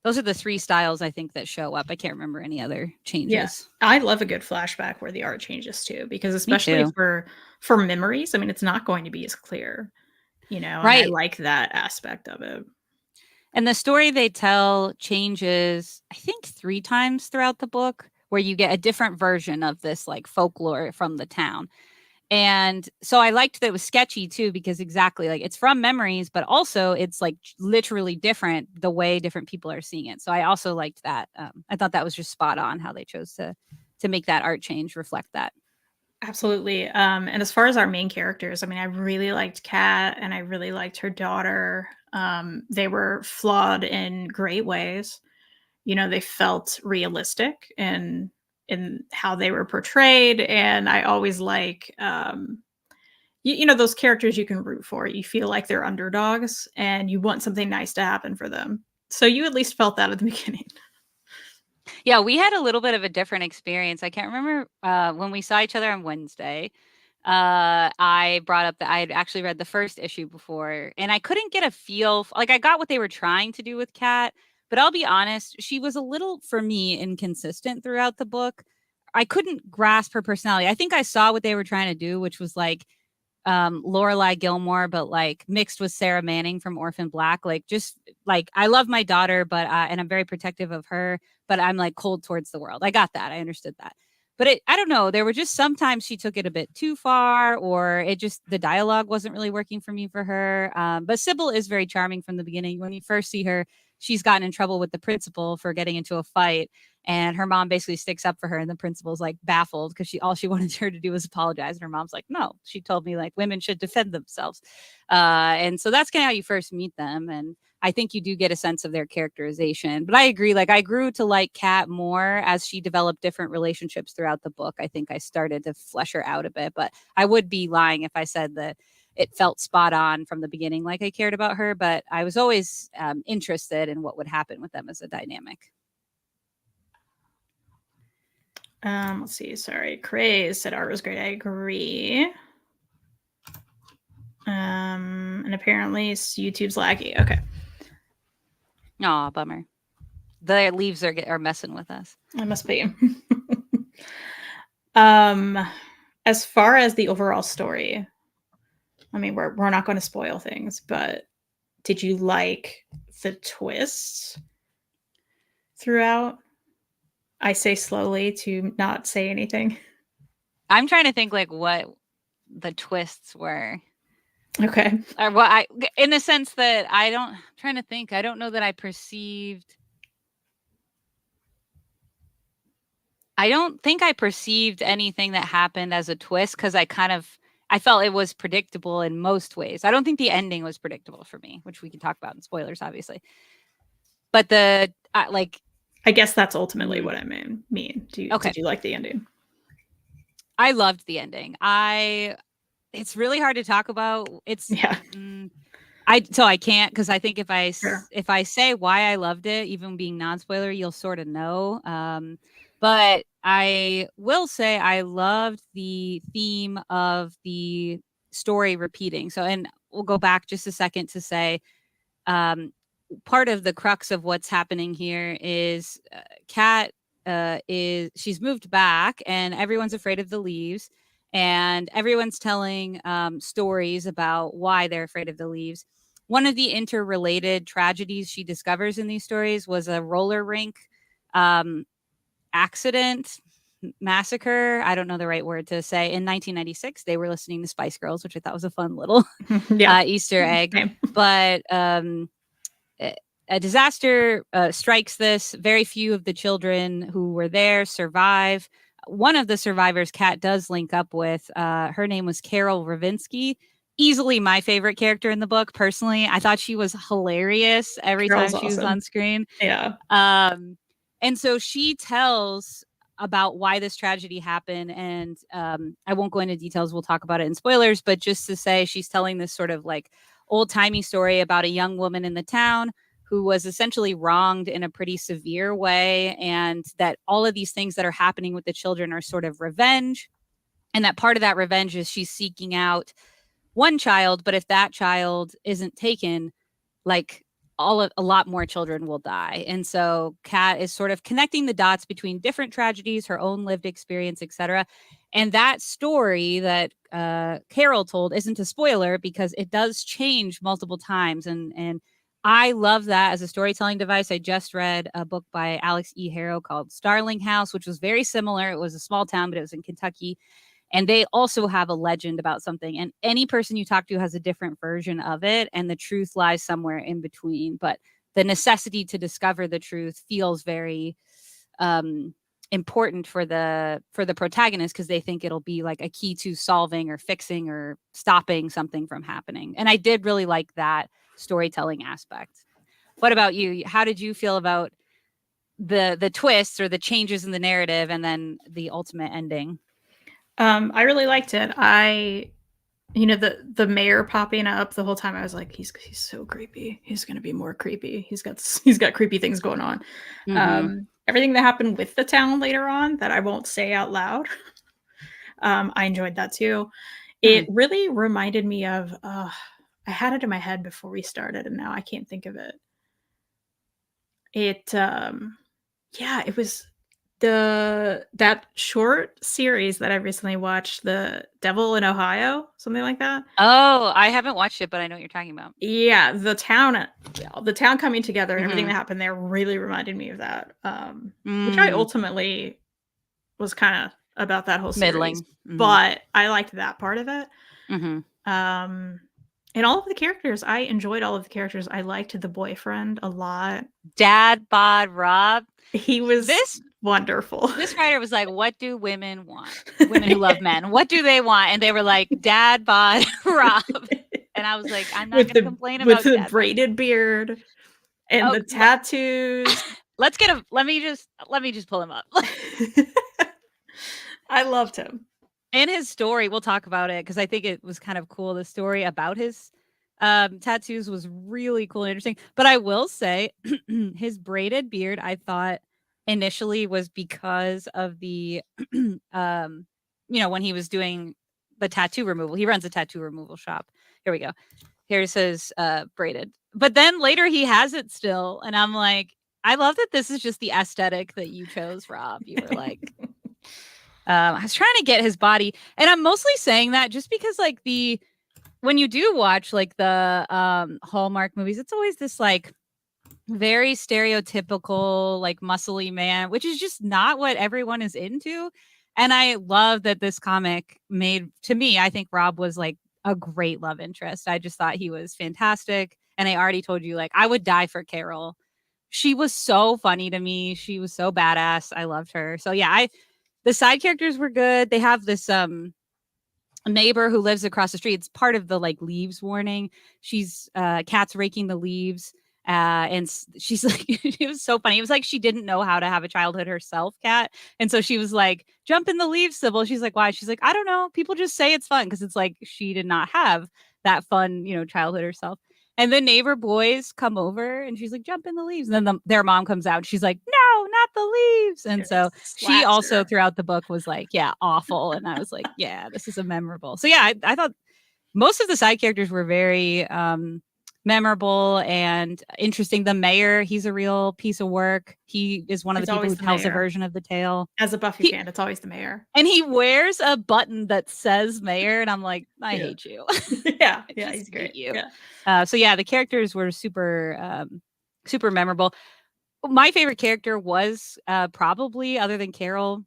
Those are the 3 styles I think that show up. I can't remember any other Yeah. changes. I love a good flashback where the art changes too, because Me especially too. for memories, I mean, it's not going to be as clear, and I Right. like that aspect of it. And the story they tell changes, I think 3 times throughout the book, where you get a different version of this like folklore from the town. And so I liked that it was sketchy too, because exactly like it's from memories, but also it's like literally different the way different people are seeing it. So I also liked that. I thought that was just spot on how they chose to make that art change reflect that. Absolutely. And as far as our main characters, I mean, I really liked Kat and I really liked her daughter. They were flawed in great ways. They felt realistic in how they were portrayed. And I always like those characters you can root for. You feel like they're underdogs and you want something nice to happen for them. So you at least felt that at the beginning. Yeah, we had a little bit of a different experience. I can't remember when we saw each other on Wednesday. I brought up that I had actually read the first issue before, and I couldn't get a feel. Like, I got what they were trying to do with Kat, but I'll be honest, she was a little, for me, inconsistent throughout the book. I couldn't grasp her personality. I think I saw what they were trying to do, which was like Lorelai Gilmore, but like mixed with Sarah Manning from Orphan Black. Like, just like, I love my daughter, but and I'm very protective of her, but I'm like cold towards the world. I got that. I understood that. But I don't know. There were just sometimes she took it a bit too far, or it just the dialogue wasn't really working for me for her. But Sybil is very charming from the beginning. When you first see her, she's gotten in trouble with the principal for getting into a fight, and her mom basically sticks up for her, and the principal's like baffled because all she wanted her to do was apologize, and her mom's like, no, she told me like women should defend themselves. And so that's kind of how you first meet them, and I think you do get a sense of their characterization. But I agree, like, I grew to like Kat more as she developed different relationships throughout the book. I think I started to flesh her out a bit, but I would be lying if I said that it felt spot on from the beginning, like I cared about her. But I was always interested in what would happen with them as a dynamic. Let's see. Sorry, Craze said art was great. I agree. And apparently YouTube's laggy. Okay. Aw, bummer. The leaves are messing with us. I must be. um, as far as the overall story, I mean, we're not going to spoil things, but did you like the twists throughout? I say slowly to not say anything. I'm trying to think like what the twists were. Okay. Or what I, in the sense that I'm trying to think. I don't know that I perceived. I don't think I perceived anything that happened as a twist because I felt it was predictable in most ways. I don't think the ending was predictable for me, which we can talk about in spoilers, obviously. But I guess that's ultimately what I mean. Okay. Did you like the ending? I loved the ending. It's really hard to talk about. Yeah. I can't, because I think Sure. if I say why I loved it, even being non-spoiler, you'll sort of know. But I will say I loved the theme of the story repeating. So, and we'll go back just a second to say, part of the crux of what's happening here is Kat she's moved back, and everyone's afraid of the leaves, and everyone's telling stories about why they're afraid of the leaves. One of the interrelated tragedies she discovers in these stories was a roller rink um, accident, massacre. I don't know the right word to say. In 1996, they were listening to Spice Girls, which I thought was a fun little Yeah. Easter egg. Same. But a disaster strikes this. Very few of the children who were there survive. One of the survivors, Kat does link up with. Her name was Carol Ravinsky. Easily my favorite character in the book, personally. I thought she was hilarious every Carol's time she was awesome. on screen. Yeah. And so she tells about why this tragedy happened. And I won't go into details. We'll talk about it in spoilers. But just to say, she's telling this sort of like old timey story about a young woman in the town who was essentially wronged in a pretty severe way. And that all of these things that are happening with the children are sort of revenge. And that part of that revenge is she's seeking out one child. But if that child isn't taken, like a lot more children will die. And so Kat is sort of connecting the dots between different tragedies, her own lived experience, etc. And that story that Carol told isn't a spoiler because it does change multiple times. And I love that as a storytelling device. I just read a book by Alex E. Harrow called Starling House, which was very similar. It was a small town, but it was in Kentucky. And they also have a legend about something. And any person you talk to has a different version of it. And the truth lies somewhere in between. But the necessity to discover the truth feels very important for the protagonist because they think it'll be like a key to solving or fixing or stopping something from happening. And I did really like that storytelling aspect. What about you? How did you feel about the twists or the changes in the narrative and then the ultimate ending? I really liked it. The mayor popping up the whole time. I was like, he's so creepy. He's gonna be more creepy. He's got creepy things going on. Mm-hmm. Everything that happened with the town later on that I won't say out loud. I enjoyed that too. It really reminded me of. I had it in my head before we started, and now I can't think of it. Yeah, it was that short series that I recently watched, The Devil in Ohio, something like that. Oh, I haven't watched it, but I know what you're talking about. Yeah, the town coming together and everything that happened there really reminded me of that, which I ultimately was kinda about that whole series, Middling. but I liked that part of it. Mm-hmm. And all of the characters, I enjoyed all of the characters. I liked the boyfriend a lot. Dad bod Rob. He was wonderful. This writer was like, what do women want? Women who love men. What do they want? And they were like, Dad bod Rob. And I was like, I'm not going to complain about with the braided beard and the tattoos. Let's get him. Let me just pull him up. I loved him. And his story, we'll talk about it because I think it was kind of cool. The story about his tattoos was really cool and interesting. But I will say his braided beard, I thought initially was because of the when he was doing the tattoo removal. He runs a tattoo removal shop. Here we go. Here's his braided. But then later he has it still. And I'm like, I love that this is just the aesthetic that you chose, Rob. You were like, I was trying to get his body. And I'm mostly saying that just because like when you do watch like the Hallmark movies, it's always this like very stereotypical, like muscly man, which is just not what everyone is into. And I love that this comic made, to me, I think Rob was like a great love interest. I just thought he was fantastic. And I already told you, like, I would die for Carol. She was so funny to me. She was so badass. I loved her. So yeah, the side characters were good. They have this neighbor who lives across the street. It's part of the like leaves warning. She's Kat's raking the leaves. And she's like, it was so funny. It was like she didn't know how to have a childhood herself, Kat. And so she was like, jump in the leaves, Sybil. She's like, why? She's like, I don't know. People just say it's fun because it's like she did not have that fun, childhood herself. And the neighbor boys come over and she's like, jump in the leaves. And then their mom comes out. She's like, no, not the leaves. And so she also throughout the book was like, yeah, awful. And I was like, yeah, this is a memorable. So yeah, I thought most of the side characters were very memorable and interesting. The mayor, he's a real piece of work. He is one of the people who tells a version of the tale. As a Buffy fan, it's always the mayor. And he wears a button that says mayor. And I'm like, I hate you. Yeah, he's great. You. Yeah. So yeah, the characters were super, super memorable. My favorite character was probably, other than Carol,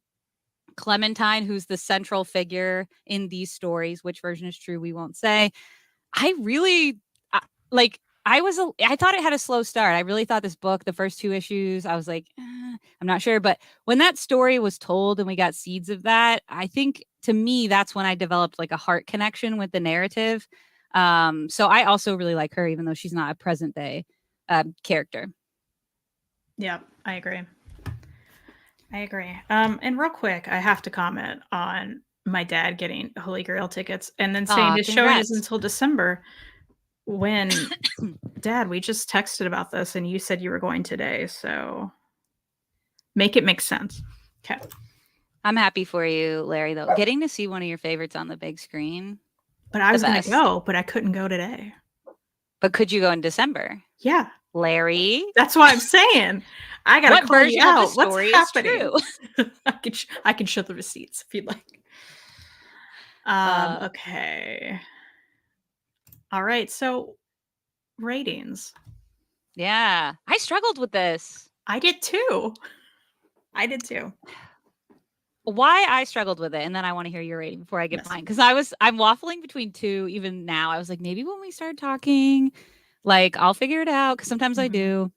Clementine, who's the central figure in these stories. Which version is true, we won't say. I really I thought it had a slow start. I really thought this book, the first 2 issues, I was like, I'm not sure. But when that story was told and we got seeds of that, I think to me, that's when I developed like a heart connection with the narrative. So I also really like her, even though she's not a present day character. Yeah, I agree. And real quick, I have to comment on my dad getting Holy Grail tickets and then saying his show is until December. When, Dad, we just texted about this and you said you were going today, so make it make sense. Okay. I'm happy for you, Larry, though. Getting to see one of your favorites on the big screen. But I was going to go, but I couldn't go today. But could you go in December? Yeah. Larry, That's why I'm saying I gotta what call you version of the out. What's story is happening? true? I can show the receipts if you'd like. Uh, Okay. All right. So ratings. yeah, I struggled with this. I did too. I did too. Why I struggled with it, and then I want to hear your rating before I give Yes. mine, because I'm waffling between two even now. I was like, maybe when we start talking, like I'll figure it out, because sometimes I Mhm. do.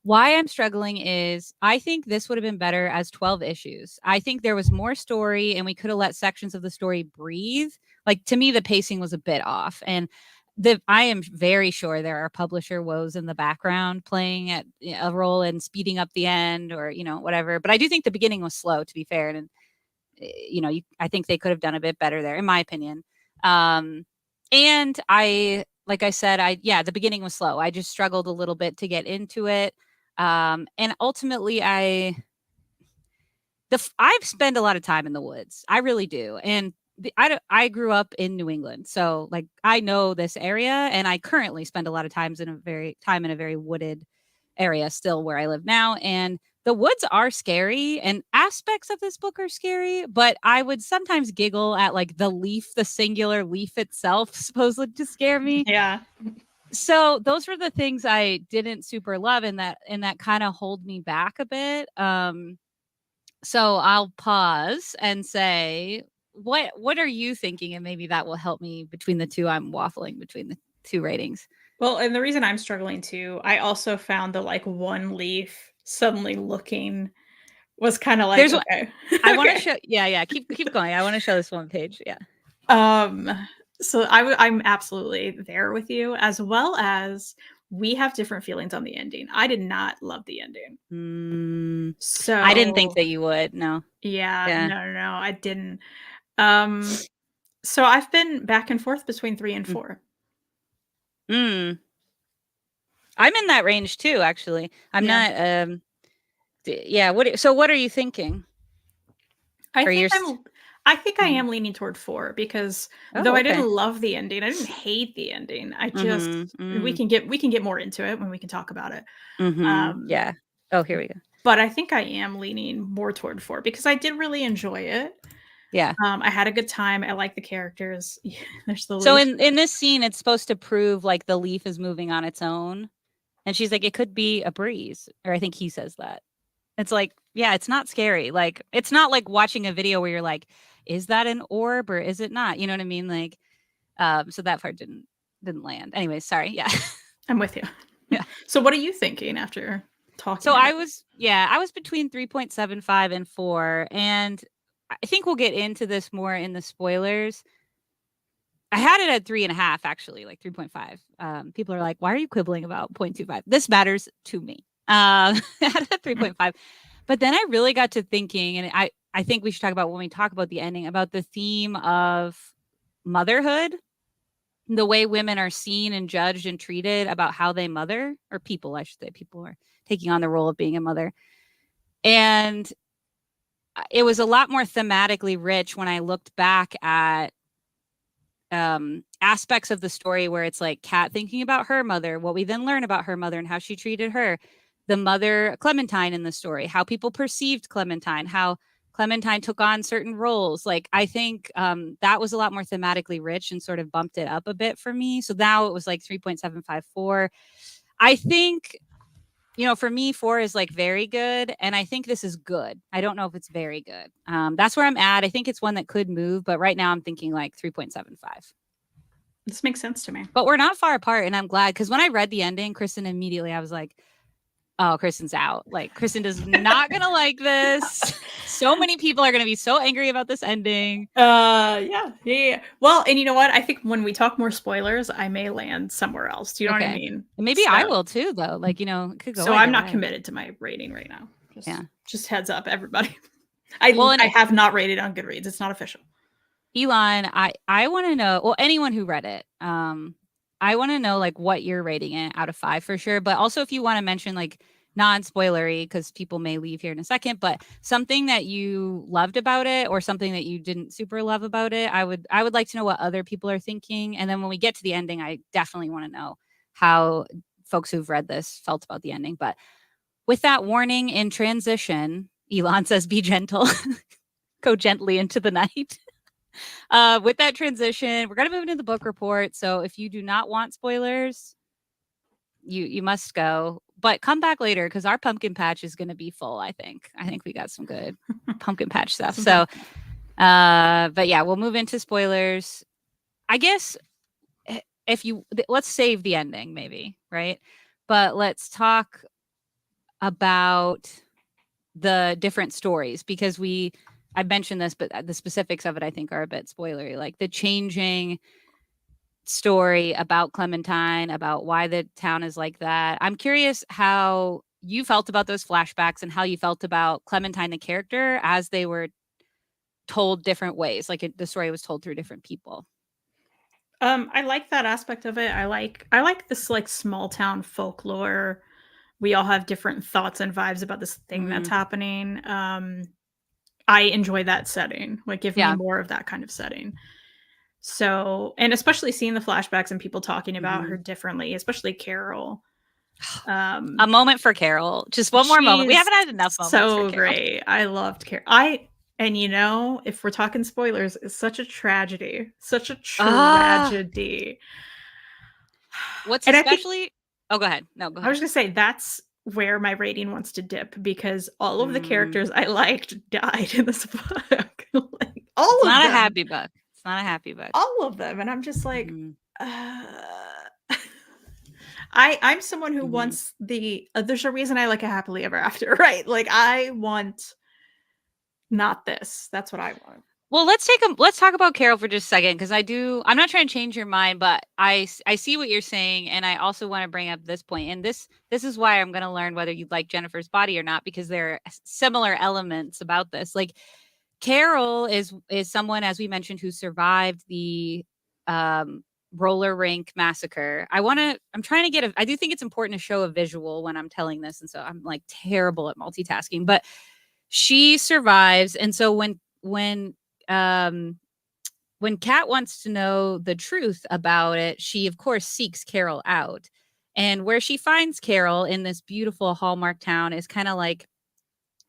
Why I'm struggling is I think this would have been better as 12 issues. I think there was more story and we could have let sections of the story breathe. Like to me, the pacing was a bit off. And I am very sure there are publisher woes in the background playing at a role in speeding up the end or, whatever. But I do think the beginning was slow, to be fair. And, I think they could have done a bit better there, in my opinion. And like I said, the beginning was slow. I just struggled a little bit to get into it. And ultimately, I've spent a lot of time in the woods. I really do. And I grew up in New England, so like I know this area, and I currently spend a lot of times in a very wooded area still where I live now. And the woods are scary, and aspects of this book are scary. But I would sometimes giggle at like the singular leaf itself, supposedly to scare me. Yeah. So those were the things I didn't super love, and that kind of hold me back a bit. So I'll pause and say, what are you thinking? And maybe that will help me between the two. I'm waffling between the two ratings. Well, and the reason I'm struggling too, I also found the like one leaf suddenly looking was kind of like, There's one okay. I want to Okay. show. Yeah. Keep going. I want to show this one page. Yeah. Um, so I'm absolutely there with you, as well as we have different feelings on the ending. I did not love the ending. Mm, I didn't think So that you would. No. yeah, Yeah. no, I didn't. Um, so I've been back and forth between 3 and Mm. 4. Mm. I'm in that range too. Actually, I'm Yeah. not. Yeah. What are you thinking? I Or think you're. I Mhm. am leaning toward 4 because though Oh, I okay. didn't love the ending, I didn't hate the ending. I Mm-hmm. just Mm. we can get more into it when we can talk about it. Mm-hmm. Um, Yeah. Oh, here we go. but I think I am leaning more toward 4 because I did really enjoy it. Yeah. I had a good time. I like the characters. There's the So leaf. in this scene, it's supposed to prove like the leaf is moving on its own, and she's like, "It could be a breeze," or I think he says that. It's like, yeah, it's not scary. Like, it's not like watching a video where you're like, "Is that an orb or is it not?" You know what I mean? Like, so that part didn't land. Anyways, sorry. Yeah, I'm with you. yeah. So what are you thinking after So talking about it? I was between 3.75 and 4, and I think we'll get into this more in the spoilers. I had it at 3.5, actually, like 3.5. People are like, why are you quibbling about 0.25? This matters to me. I had it at 3.5. But then I really got to thinking, and I think we should talk about when we talk about the ending, about the theme of motherhood, the way women are seen and judged and treated about how they mother, or people, I should say, people are taking on the role of being a mother. And it was a lot more thematically rich when I looked back at aspects of the story where it's like Kat thinking about her mother, what we then learn about her mother and how she treated her, the mother Clementine in the story, how people perceived Clementine, how Clementine took on certain roles. Like I think that was a lot more thematically rich and sort of bumped it up a bit for me. So now it was like 3.754. I think, for me, 4 is like very good. And I think this is good. I don't know if it's very good. That's where I'm at. I think it's one that could move, but right now I'm thinking like 3.75. This makes sense to me. But we're not far apart, and I'm glad, because when I read the ending, Kristen, immediately I was like, "Oh, Kristen's out. Like, Kristen does not gonna like this. So many people are gonna be so angry about this ending." Yeah. Well, and you know what? I think when we talk more spoilers, I may land somewhere else. Do you know what I Okay, mean? and maybe I So, will too, though. Like, it could go I'm either not way. committed to my rating right now. Yeah. Just heads up, everybody. Well, and I have not rated on Goodreads. It's not official. Elon, I want to know. Well, anyone who read it, I want to know like what you're rating it out of 5 for sure. But also, if you want to mention like non-spoilery, because people may leave here in a second, but something that you loved about it or something that you didn't super love about it, I would like to know what other people are thinking. And then when we get to the ending, I definitely want to know how folks who've read this felt about the ending. But with that warning in transition, Elon says, be gentle, go gently into the night. With that transition, we're going to move into the book report. So if you do not want spoilers, you must go, but come back later because our pumpkin patch is going to be full. I think we got some good pumpkin patch stuff. So, but yeah, we'll move into spoilers. I guess let's save the ending maybe, right? But let's talk about the different stories because I've mentioned this, but the specifics of it I think are a bit spoilery, like the changing story about Clementine, about why the town is like that. I'm curious how you felt about those flashbacks and how you felt about Clementine the character as they were told different ways, like the story was told through different people. I like that aspect of it. I like this like small town folklore. We all have different thoughts and vibes about this thing that's happening. I enjoy that setting. Like, give me more of that kind of setting. So, and especially seeing the flashbacks and people talking about her differently, especially Carol. A moment for Carol. Just one more moment. We haven't had enough moments so for Carol. Great. I loved Carol. And if we're talking spoilers, it's such a tragedy. Such a tragedy. What's especially oh, go ahead. No, go ahead. I was gonna say that's where my rating wants to dip because all of the characters I liked died in this book. Like, all it's of not them. A happy book. It's not a happy book. All of them. And I'm just like, I'm someone who wants there's a reason I like a happily ever after, right? Like, I want not this. That's what I want. Well, let's talk about Carol for just a second because I'm not trying to change your mind, but I see what you're saying, and I also want to bring up this point. And this is why I'm going to learn whether you like Jennifer's body or not, because there are similar elements about this. Like, Carol is someone, as we mentioned, who survived the roller rink massacre. I'm trying to get I do think it's important to show a visual when I'm telling this, and so I'm like terrible at multitasking, but she survives. And so when Kat wants to know the truth about it, she of course seeks Carol out. And where she finds Carol in this beautiful Hallmark town is kind of like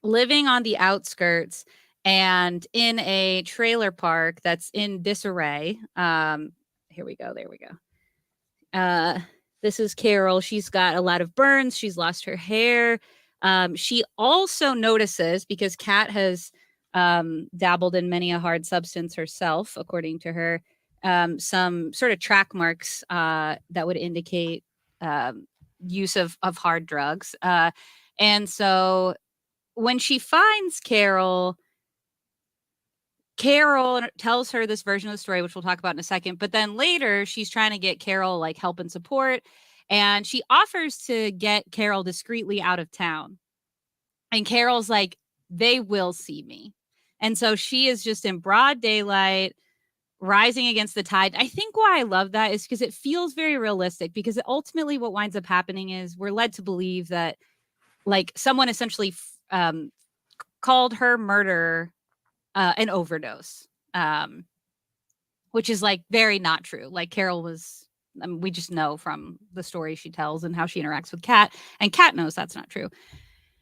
living on the outskirts and in a trailer park that's in disarray. Here we go. There we go. This is Carol. She's got a lot of burns. She's lost her hair. She also notices, because Kat has dabbled in many a hard substance herself, according to her, some sort of track marks that would indicate use of hard drugs. And so when she finds Carol tells her this version of the story, which we'll talk about in a second. But then later, she's trying to get Carol like help and support. And she offers to get Carol discreetly out of town. And Carol's like, they will see me. And so she is just in broad daylight, rising against the tide. I think why I love that is because it feels very realistic, because ultimately what winds up happening is we're led to believe that like someone essentially called her murder an overdose, which is like very not true. Like Carol was, we just know from the story she tells and how she interacts with Kat, and Kat knows that's not true.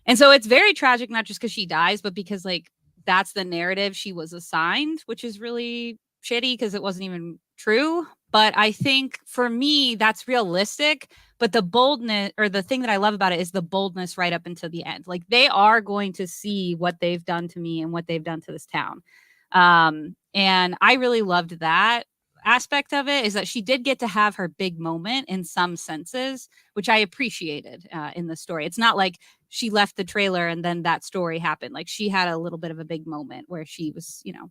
And so it's very tragic, not just because she dies, but because like that's the narrative she was assigned, which is really shitty because it wasn't even true. But I think for me, that's realistic. But the boldness, or the thing that I love about it, is the boldness right up until the end. Like they are going to see what they've done to me and what they've done to this town. And I really loved that aspect of it, is that she did get to have her big moment in some senses, which I appreciated in the story. It's not like she left the trailer and then that story happened. Like she had a little bit of a big moment where she was, you know,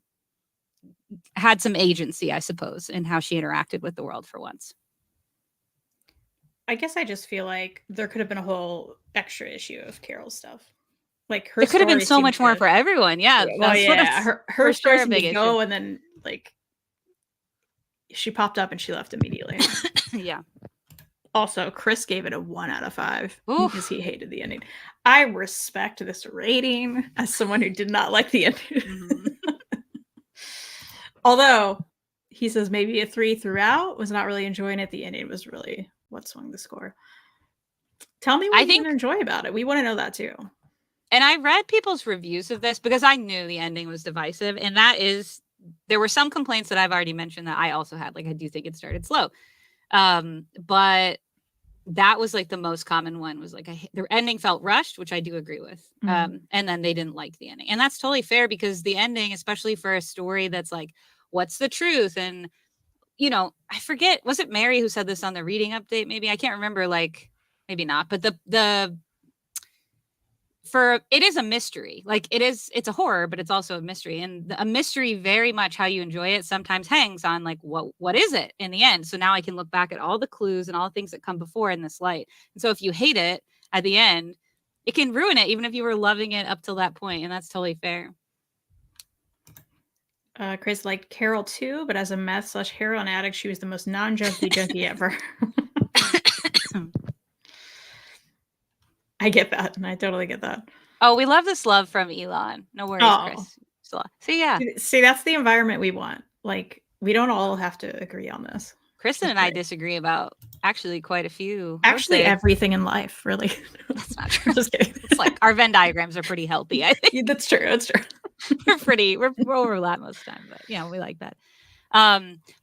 had some agency, I suppose, in how she interacted with the world for once. I guess I just feel like there could have been a whole extra issue of Carol's stuff. Like her there could have been so much more for everyone. Yeah. Well, yeah. Her story seemed to go, issue. and then like she popped up and she left immediately. Yeah. Also, Chris gave it a 1 out of 5 because he hated the ending. I respect this rating as someone who did not like the ending. Mm-hmm. Although he says maybe a 3 throughout, was not really enjoying it. The ending was really what swung the score. Tell me what I you think, didn't enjoy about it. We want to know that too. and I read people's reviews of this because I knew the ending was divisive, and that is, there were some complaints that I've already mentioned that I also had. Like, I do think it started slow. But that was like the most common one, was like the ending felt rushed, which I do agree with. And then they didn't like the ending. And that's totally fair, because the ending, especially for a story that's like, what's the truth? And, you know, I forget, was it Mary who said this on the reading update? Maybe, I can't remember, like, maybe not, but for it is a mystery. Like, it's a horror, but it's also a mystery, and a mystery, very much how you enjoy it, sometimes hangs on like what is it in the end. So now I can look back at all the clues and all the things that come before in this light. And so if you hate it at the end, it can ruin it, even if you were loving it up till that point, and that's totally fair. Chris liked Carol too, but as a meth/heroin addict, she was the most non-junkie ever. I get that, and I totally get that. Oh, we love this love from Elon. No worries, Chris. See, yeah. See, that's the environment we want. Like, we don't all have to agree on this. Kristen and I disagree about actually quite a few. Actually, everything in life, really. That's not true. Just kidding. It's like our Venn diagrams are pretty healthy, I think. Yeah, that's true. That's true. we're overlap most of the time, but yeah, we like that.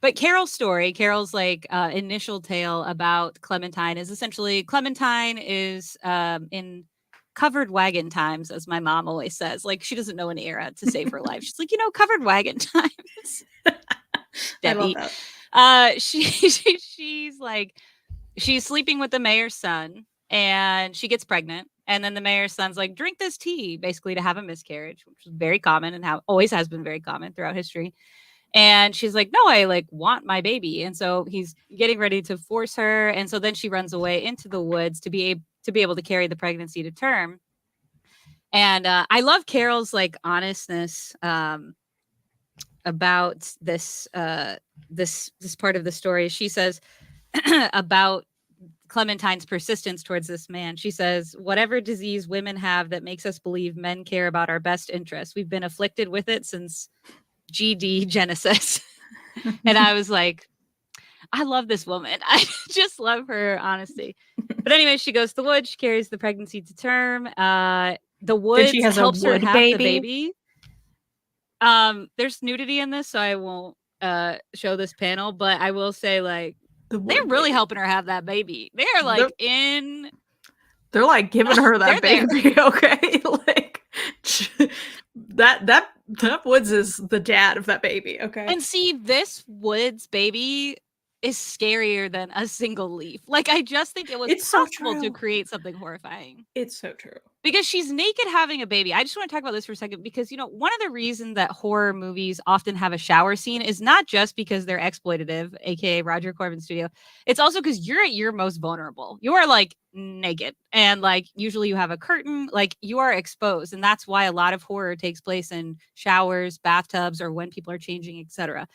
But Carol's like initial tale about Clementine is essentially, Clementine is in covered wagon times, as my mom always says. Like, she doesn't know an era to save her life. She's like, covered wagon times. Debbie. I love that. She's like, she's sleeping with the mayor's son, and she gets pregnant. And then the mayor's son's like, drink this tea, basically to have a miscarriage, which is very common and always has been very common throughout history. And she's like, no, I like want my baby. And so he's getting ready to force her. And so then she runs away into the woods to be able to carry the pregnancy to term. And I love Carol's like honestness about this part of the story. She says about Clementine's persistence towards this man. She says, whatever disease women have that makes us believe men care about our best interests, we've been afflicted with it since GD Genesis. And I was like, I love this woman. I just love her honesty. But anyway, she goes to the woods. She carries the pregnancy to term. The woods helps her have the baby. There's nudity in this, so I won't show this panel, but I will say, like, they're really helping her have that baby. They're like they're like giving her that baby. Okay. Like that Woods is the dad of that baby. Okay. And see, this Woods baby is scarier than a single leaf. Like, I just think it was possible to create something horrifying. It's so true. Because she's naked having a baby. I just want to talk about this for a second, because, one of the reasons that horror movies often have a shower scene is not just because they're exploitative, aka Roger Corman Studio. It's also because you're at your most vulnerable. You are like naked, and like usually you have a curtain, like you are exposed. And that's why a lot of horror takes place in showers, bathtubs, or when people are changing, etc.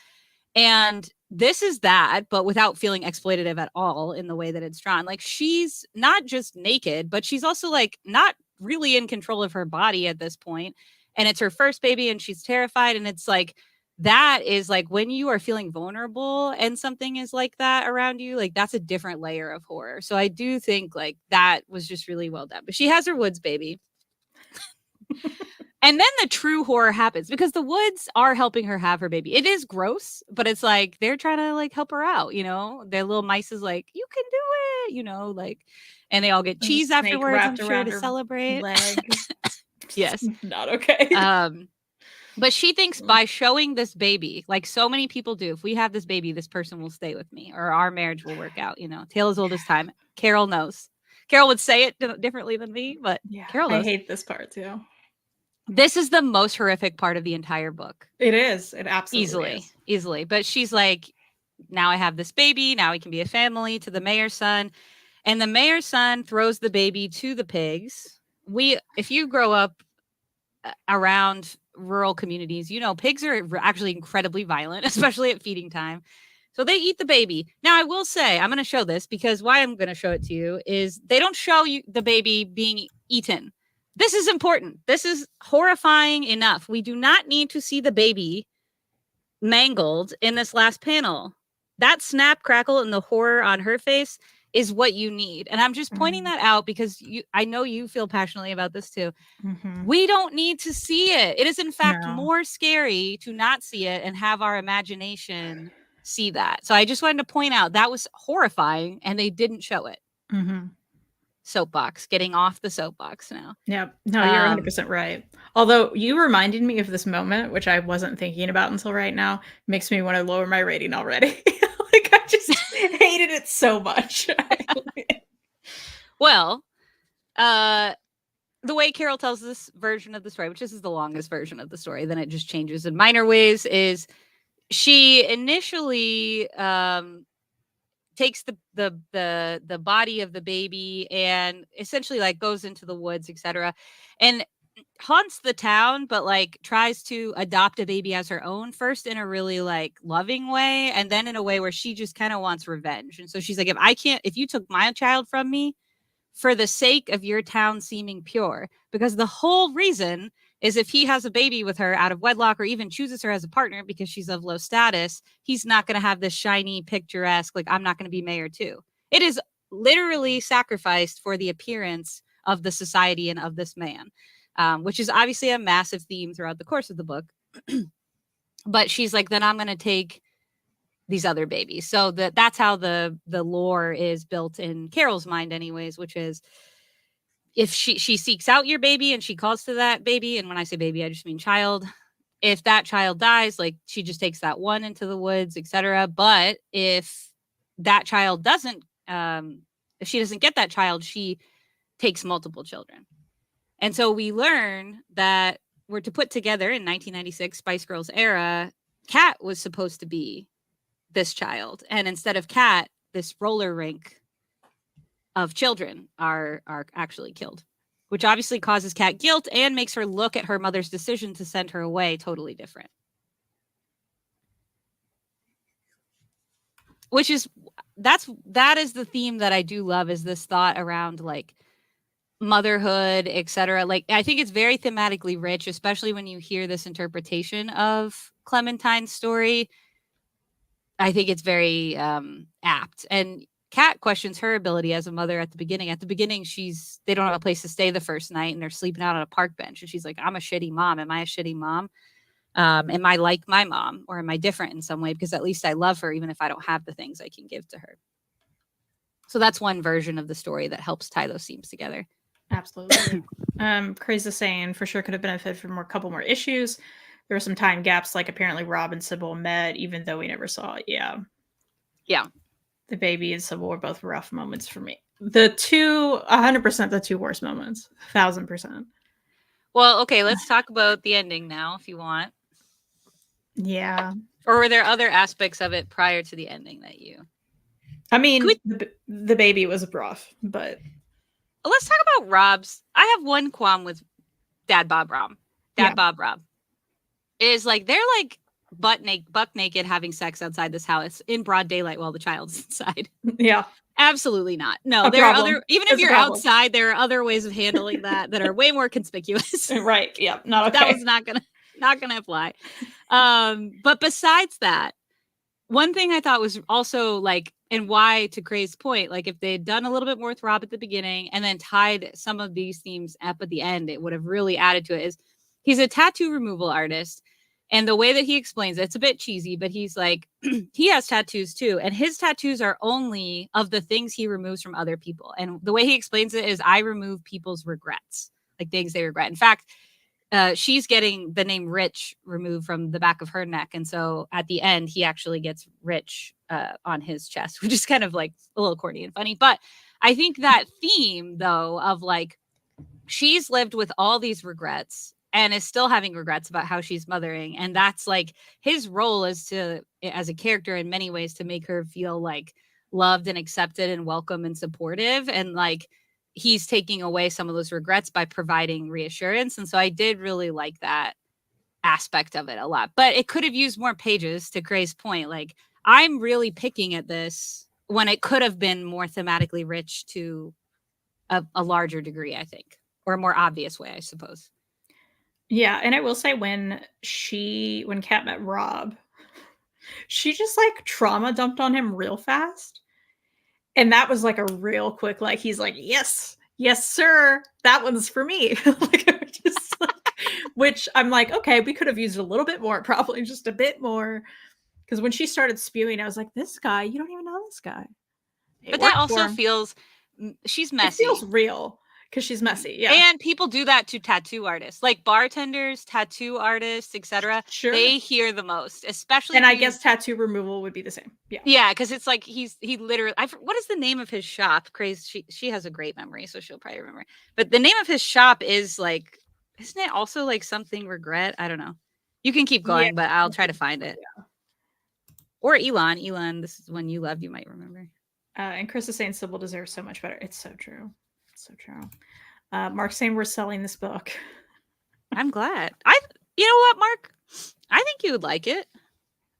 And this is that, but without feeling exploitative at all in the way that it's drawn. Like, she's not just naked, but she's also like not really in control of her body at this point. And it's her first baby, and she's terrified. And it's like, that is like, when you are feeling vulnerable and something is like that around you, like that's a different layer of horror. So I do think like that was just really well done. But she has her Woods baby. And then the true horror happens, because the Woods are helping her have her baby. It is gross, but it's like they're trying to like help her out, Their little mice is like, you can do it, like, and they all get cheese afterwards, I'm sure, to celebrate. Yes. Not okay. But she thinks by showing this baby, like so many people do, if we have this baby, this person will stay with me, or our marriage will work out, Tale as old as time. Carol knows. Carol would say it differently than me, but yeah, Carol knows. I hate this part too. This is the most horrific part of the entire book. It is. It absolutely is. Easily. But she's like, now I have this baby. Now we can be a family, to the mayor's son. And the mayor's son throws the baby to the pigs. If you grow up around rural communities, pigs are actually incredibly violent, especially at feeding time. So they eat the baby. Now, I will say, I'm going to show this, because why I'm going to show it to you is they don't show you the baby being eaten. This is important. This is horrifying enough. We do not need to see the baby mangled in this last panel. That snap, crackle, and the horror on her face is what you need. And I'm just pointing Mhm. that out because I know you feel passionately about this too. Mhm. We don't need to see it. It is in fact No. more scary to not see it and have our imagination see that. So I just wanted to point out that was horrifying and they didn't show it. Mhm. Soapbox, getting off the soapbox now. Yep. No, you're Um 100% right. Although you reminded me of this moment, which I wasn't thinking about until right now, makes me wanna lower my rating already. Like, I just hated it so much. well, uh the way Carol tells this version of the story, which this is the longest version of the story, then it just changes in minor ways, is she initially takes the body of the baby and essentially like goes into the woods, etc., and haunts the town, but like tries to adopt a baby as her own first in a really like loving way, and then in a way where she just kind of wants revenge. And so she's like, if you took my child from me for the sake of your town seeming pure, because the whole reason is if he has a baby with her out of wedlock or even chooses her as a partner because she's of low status, he's not going to have this shiny, picturesque, like, I'm not going to be mayor too. It is literally sacrificed for the appearance of the society and of this man, which is obviously a massive theme throughout the course of the book. But she's like, then I'm going to take these other babies. So that's how the lore is built in Carol's mind anyways, which is if she seeks out your baby and she calls to that baby, and when I say baby I just mean child, if that child dies, like she just takes that one into the woods, etc. But if that child doesn't if she doesn't get that child, she takes multiple children. And so we learn that we're to put together in 1996 Spice Girls era, Kat was supposed to be this child, and instead of Kat, this roller rink of children are actually killed, which obviously causes Kat guilt and makes her look at her mother's decision to send her away totally different. Which is that is the theme that I do love, is this thought around like motherhood, etc. Like I think it's very thematically rich, especially when you hear this interpretation of Clementine's story. I think it's very apt. And Kat questions her ability as a mother at the beginning. At the beginning, they don't have a place to stay the first night and they're sleeping out on a park bench. And she's like, I'm a shitty mom. Am I a shitty mom? Am I like my mom, or am I different in some way? Because at least I love her, even if I don't have the things I can give to her. So that's one version of the story that helps tie those themes together. Absolutely. Crazy saying for sure could have benefited from a couple more issues. There were some time gaps, like apparently Rob and Sybil met, even though we never saw it. Yeah. Yeah. The baby and Sybil were both rough moments for me. The two, 100% the two worst moments. 1000%. Well, okay, let's talk about the ending now, if you want. Yeah. Or were there other aspects of it prior to the ending that you... I mean, the baby was rough, but... Let's talk about Rob's... I have one qualm with Dad Bob Rob. Bob Rob. Is like, they're like buck naked having sex outside this house in broad daylight while the child's inside. Yeah. Absolutely not. No, there are other... Even if you're outside, there are other ways of handling that are way more conspicuous. Right. Yeah. Not okay. That was not gonna fly. But besides that, one thing I thought was also like, and why, to Gray's point, like if they had done a little bit more with Rob at the beginning and then tied some of these themes up at the end, it would have really added to it. Is he's a tattoo removal artist, and the way that he explains it's a bit cheesy, but he's like, he has tattoos too, and his tattoos are only of the things he removes from other people. And the way he explains it is, I remove people's regrets, like things they regret. In fact, she's getting the name Rich removed from the back of her neck. And so at the end, he actually gets Rich on his chest, which is kind of like a little corny and funny. But I think that theme, though, of like, she's lived with all these regrets and is still having regrets about how she's mothering. And that's like his role is to, as a character in many ways, to make her feel like loved and accepted and welcome and supportive. And like, he's taking away some of those regrets by providing reassurance. And so I did really like that aspect of it a lot, but it could have used more pages, to Gray's point. Like, I'm really picking at this when it could have been more thematically rich to a larger degree, I think, or a more obvious way, I suppose. Yeah. And I will say when Kat met Rob, she just like trauma dumped on him real fast. And that was like a real quick, like, he's like, yes, yes, sir. That one's for me. Like, just like, which I'm like, okay, we could have used a little bit more, probably just a bit more. Because when she started spewing, I was like, this guy, you don't even know this guy. It But that worked for also him. feels she's It feels messy. real because she's messy. Yeah. And people do that to tattoo artists, like bartenders, tattoo artists, etc. Sure. They hear the most, especially And if I you. guess tattoo removal would be the same. Yeah. Yeah, because it's like he literally. What is the name of his shop? Crazy. She has a great memory, so she'll probably remember. But the name of his shop is like, isn't it also like something regret? I don't know. You can keep Yeah. going, but I'll try to find it. Yeah. Or Elon. Elon, this is one you love. You might remember. And Chris is saying Sybil deserves so much better. It's so true. It's so true. Mark's saying we're selling this book. I'm glad. You know what, Mark? I think you would like it.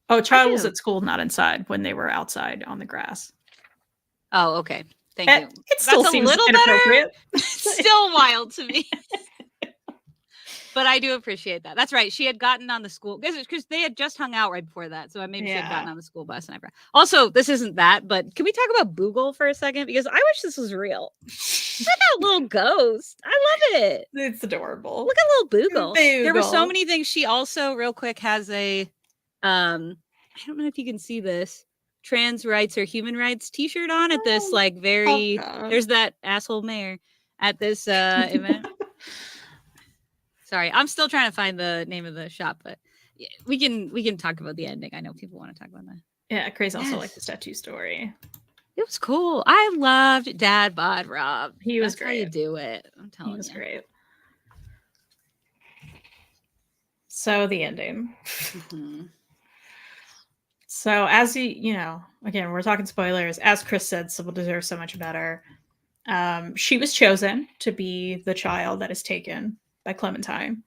Oh, child was at school, not inside, when they were outside on the grass. Oh, okay. Thank you. It still That's seems a little inappropriate. Better. Still wild to me. But I do appreciate that. That's right. She had gotten on the school because they had just hung out right before that. So maybe she had gotten on the school bus. And also, this isn't that, but can we talk about Boogle for a second? Because I wish this was real. Look at that little ghost. I love it. It's adorable. Look at little Boogle. There were so many things. She also, real quick, has a, I don't know if you can see this, trans rights or human rights t-shirt on at this, like, very, there's that asshole mayor at this event. Sorry, I'm still trying to find the name of the shop, but we can talk about the ending. I know people want to talk about that. Yeah, Craze also liked the tattoo story. It was cool. I loved Dad Bod Rob. He was great. How you do it. I'm telling you. He was great. So the ending. Mm-hmm. So as you know, again, we're talking spoilers. As Chris said, Sybil deserves so much better. She was chosen to be the child that is taken by Clementine.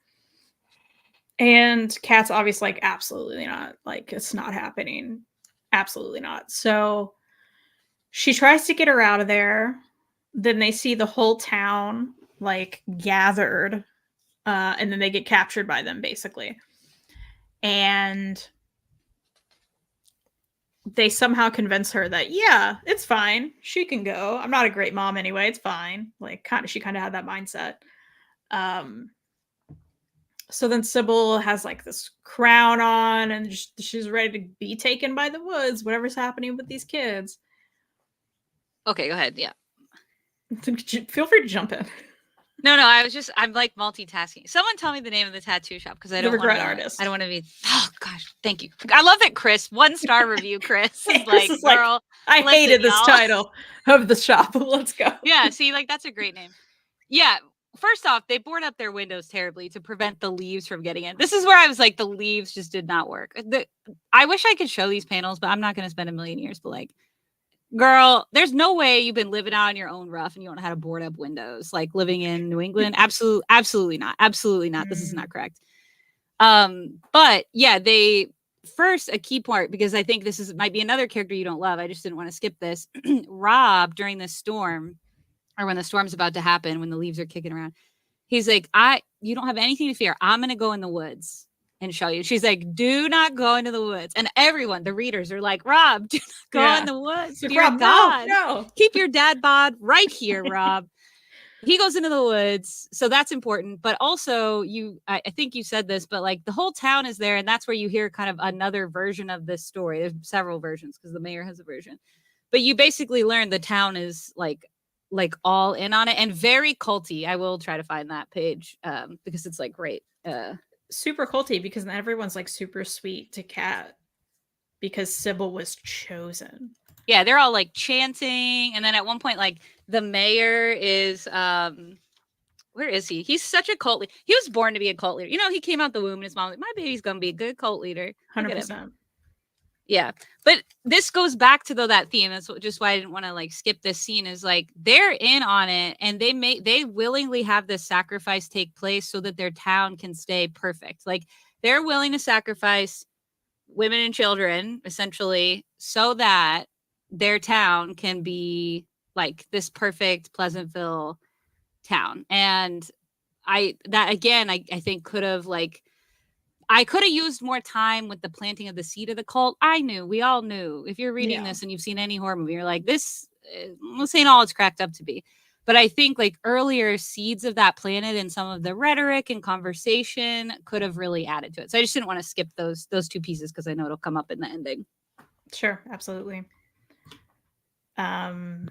And Kat's obviously like, absolutely not. Like, it's not happening. Absolutely not. So she tries to get her out of there. Then they see the whole town like gathered. And then they get captured by them, basically. And they somehow convince her that, yeah, it's fine. She can go. I'm not a great mom anyway. It's fine. Like, she kind of had that mindset. So then Sybil has like this crown on and she's ready to be taken by the woods, whatever's happening with these kids. Okay, go ahead. Yeah. Feel free to jump in. No, I'm like multitasking. Someone tell me the name of the tattoo shop because I don't want to. Artist. I don't want to be. Oh gosh, thank you. I love that Chris 1-star review. Chris is like, girl, I hated this title of the shop. Let's go. Yeah, see, like that's a great name. Yeah. First off, they board up their windows terribly to prevent the leaves from getting in. This is where I was like, the leaves just did not work. I wish I could show these panels, but I'm not going to spend a million years. But like, girl, there's no way you've been living out on your own rough and you don't know how to board up windows, like living in New England. Absolutely not. Absolutely not. This is not correct. But yeah, a key part, because I think might be another character you don't love. I just didn't want to skip this. Rob, during this storm, or when the storm's about to happen, when the leaves are kicking around, he's like, you don't have anything to fear. I'm going to go in the woods and show you. She's like, do not go into the woods. And everyone, the readers, are like, Rob, do not go in the woods. Dear Rob, God, no. Keep your dad bod right here, Rob. He goes into the woods. So that's important. But also, I think you said this, but like the whole town is there. And that's where you hear kind of another version of this story. There's several versions because the mayor has a version. But you basically learn the town is like all in on it and very culty. I will try to find that page because it's like great. Super culty, because everyone's like super sweet to Kat because Sybil was chosen. Yeah, they're all like chanting, and then at one point, like the mayor is where is he? He's such a cult leader. He was born to be a cult leader. You know, he came out the womb and his mom was like, my baby's gonna be a good cult leader. 100%. Yeah, but this goes back to that theme. That's just why I didn't want to like skip this scene. Is like they're in on it, and they willingly have this sacrifice take place so that their town can stay perfect. Like they're willing to sacrifice women and children essentially so that their town can be like this perfect Pleasantville town. And I think could have like. I could have used more time with the planting of the seed of the cult. We all knew. If you're reading this and you've seen any horror movie, you're like, this I'm saying all it's cracked up to be. But I think like earlier seeds of that planet and some of the rhetoric and conversation could have really added to it. So I just didn't want to skip those two pieces because I know it'll come up in the ending. Sure, absolutely. I'm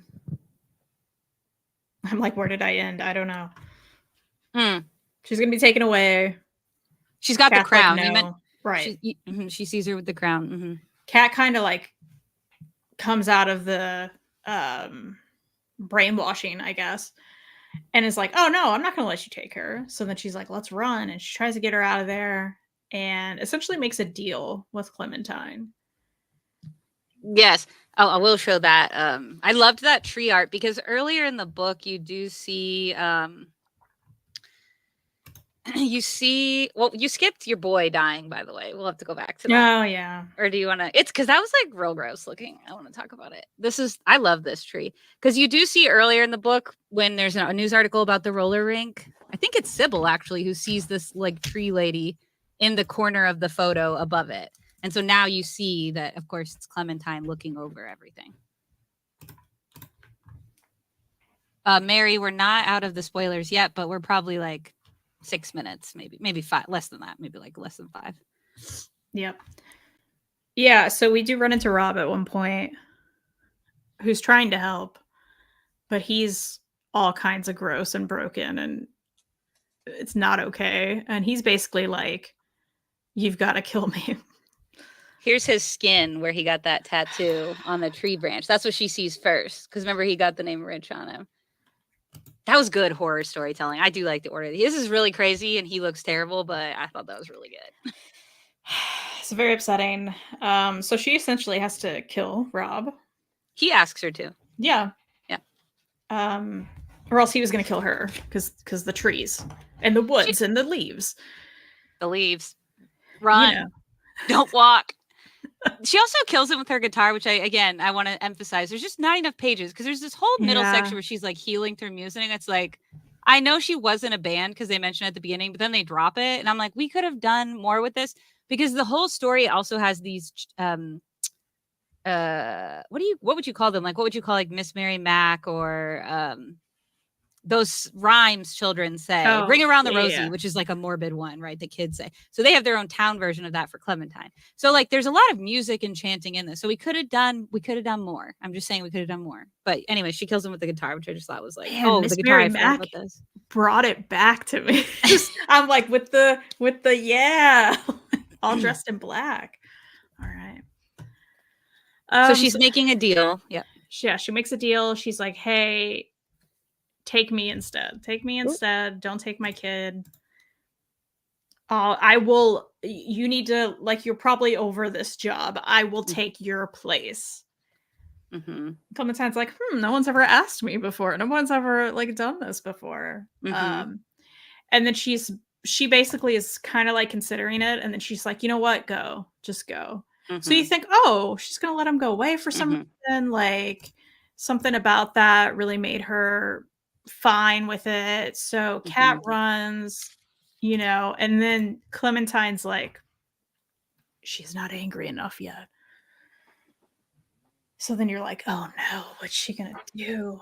like, where did I end? I don't know. She's gonna be taken away. She's got the crown. Like, no. You meant right. She sees her with the crown. Mm-hmm. Cat kind of like comes out of the brainwashing, I guess, and is like, oh no, I'm not gonna let you take her. So then she's like, let's run, and she tries to get her out of there and essentially makes a deal with Clementine. Yes. Oh, I will show that. I loved that tree art because earlier in the book you do see you see, well, you skipped your boy dying, by the way. We'll have to go back to that. Oh yeah. Or do you want to? It's because that was like real gross looking. I want to talk about it. I love this tree because you do see earlier in the book when there's a news article about the roller rink. I think it's Sybil actually who sees this like tree lady in the corner of the photo above it. And so now you see that, of course, it's Clementine looking over everything. Mary, we're not out of the spoilers yet, but we're probably like 6 minutes, maybe 5, less than that, maybe like less than 5. Yep. Yeah, so we do run into Rob at one point who's trying to help, but he's all kinds of gross and broken and it's not okay. And he's basically like, you've got to kill me. Here's his skin where he got that tattoo on the tree branch. That's what she sees first. Because remember, he got the name Rich on him. That was good horror storytelling. I do like the order. This is really crazy and he looks terrible, but I thought that was really good. It's very upsetting. So she essentially has to kill Rob. He asks her to. Yeah. Yeah. Or else he was going to kill her because the trees and the woods and the leaves. The leaves. Run. You know. Don't walk. She also kills him with her guitar, which I want to emphasize. There's just not enough pages because there's this whole middle section where she's like healing through music. And it's like, I know she was in a band because they mentioned at the beginning, but then they drop it. And I'm like, we could have done more with this because the whole story also has these, what would you call them? Like, what would you call like Miss Mary Mac or, those rhymes children say, Ring Around the Rosie, which is like a morbid one, right? The kids say. So they have their own town version of that for Clementine. So like there's a lot of music and chanting in this. So we could have done more. I'm just saying we could have done more. But anyway, she kills him with the guitar, which I just thought was like, Miss the guitar. Mary Mac brought it back to me. I'm like with the all dressed in black. All right. So she's making a deal. Yeah. Yeah, she makes a deal. She's like, hey, take me instead. Take me instead. Ooh. Don't take my kid. I will. You need to, like, you're probably over this job. I will take your place. Mm-hmm. Clementine's like, no one's ever asked me before. No one's ever like done this before. Mm-hmm. And then she basically is kind of like considering it. And then she's like, you know what? Go. Just go. Mm-hmm. So you think, oh, she's going to let him go away for some reason. Like something about that really made her fine with it. So Cat runs, and then Clementine's like, she's not angry enough yet. So then you're like, oh no, what's she gonna do?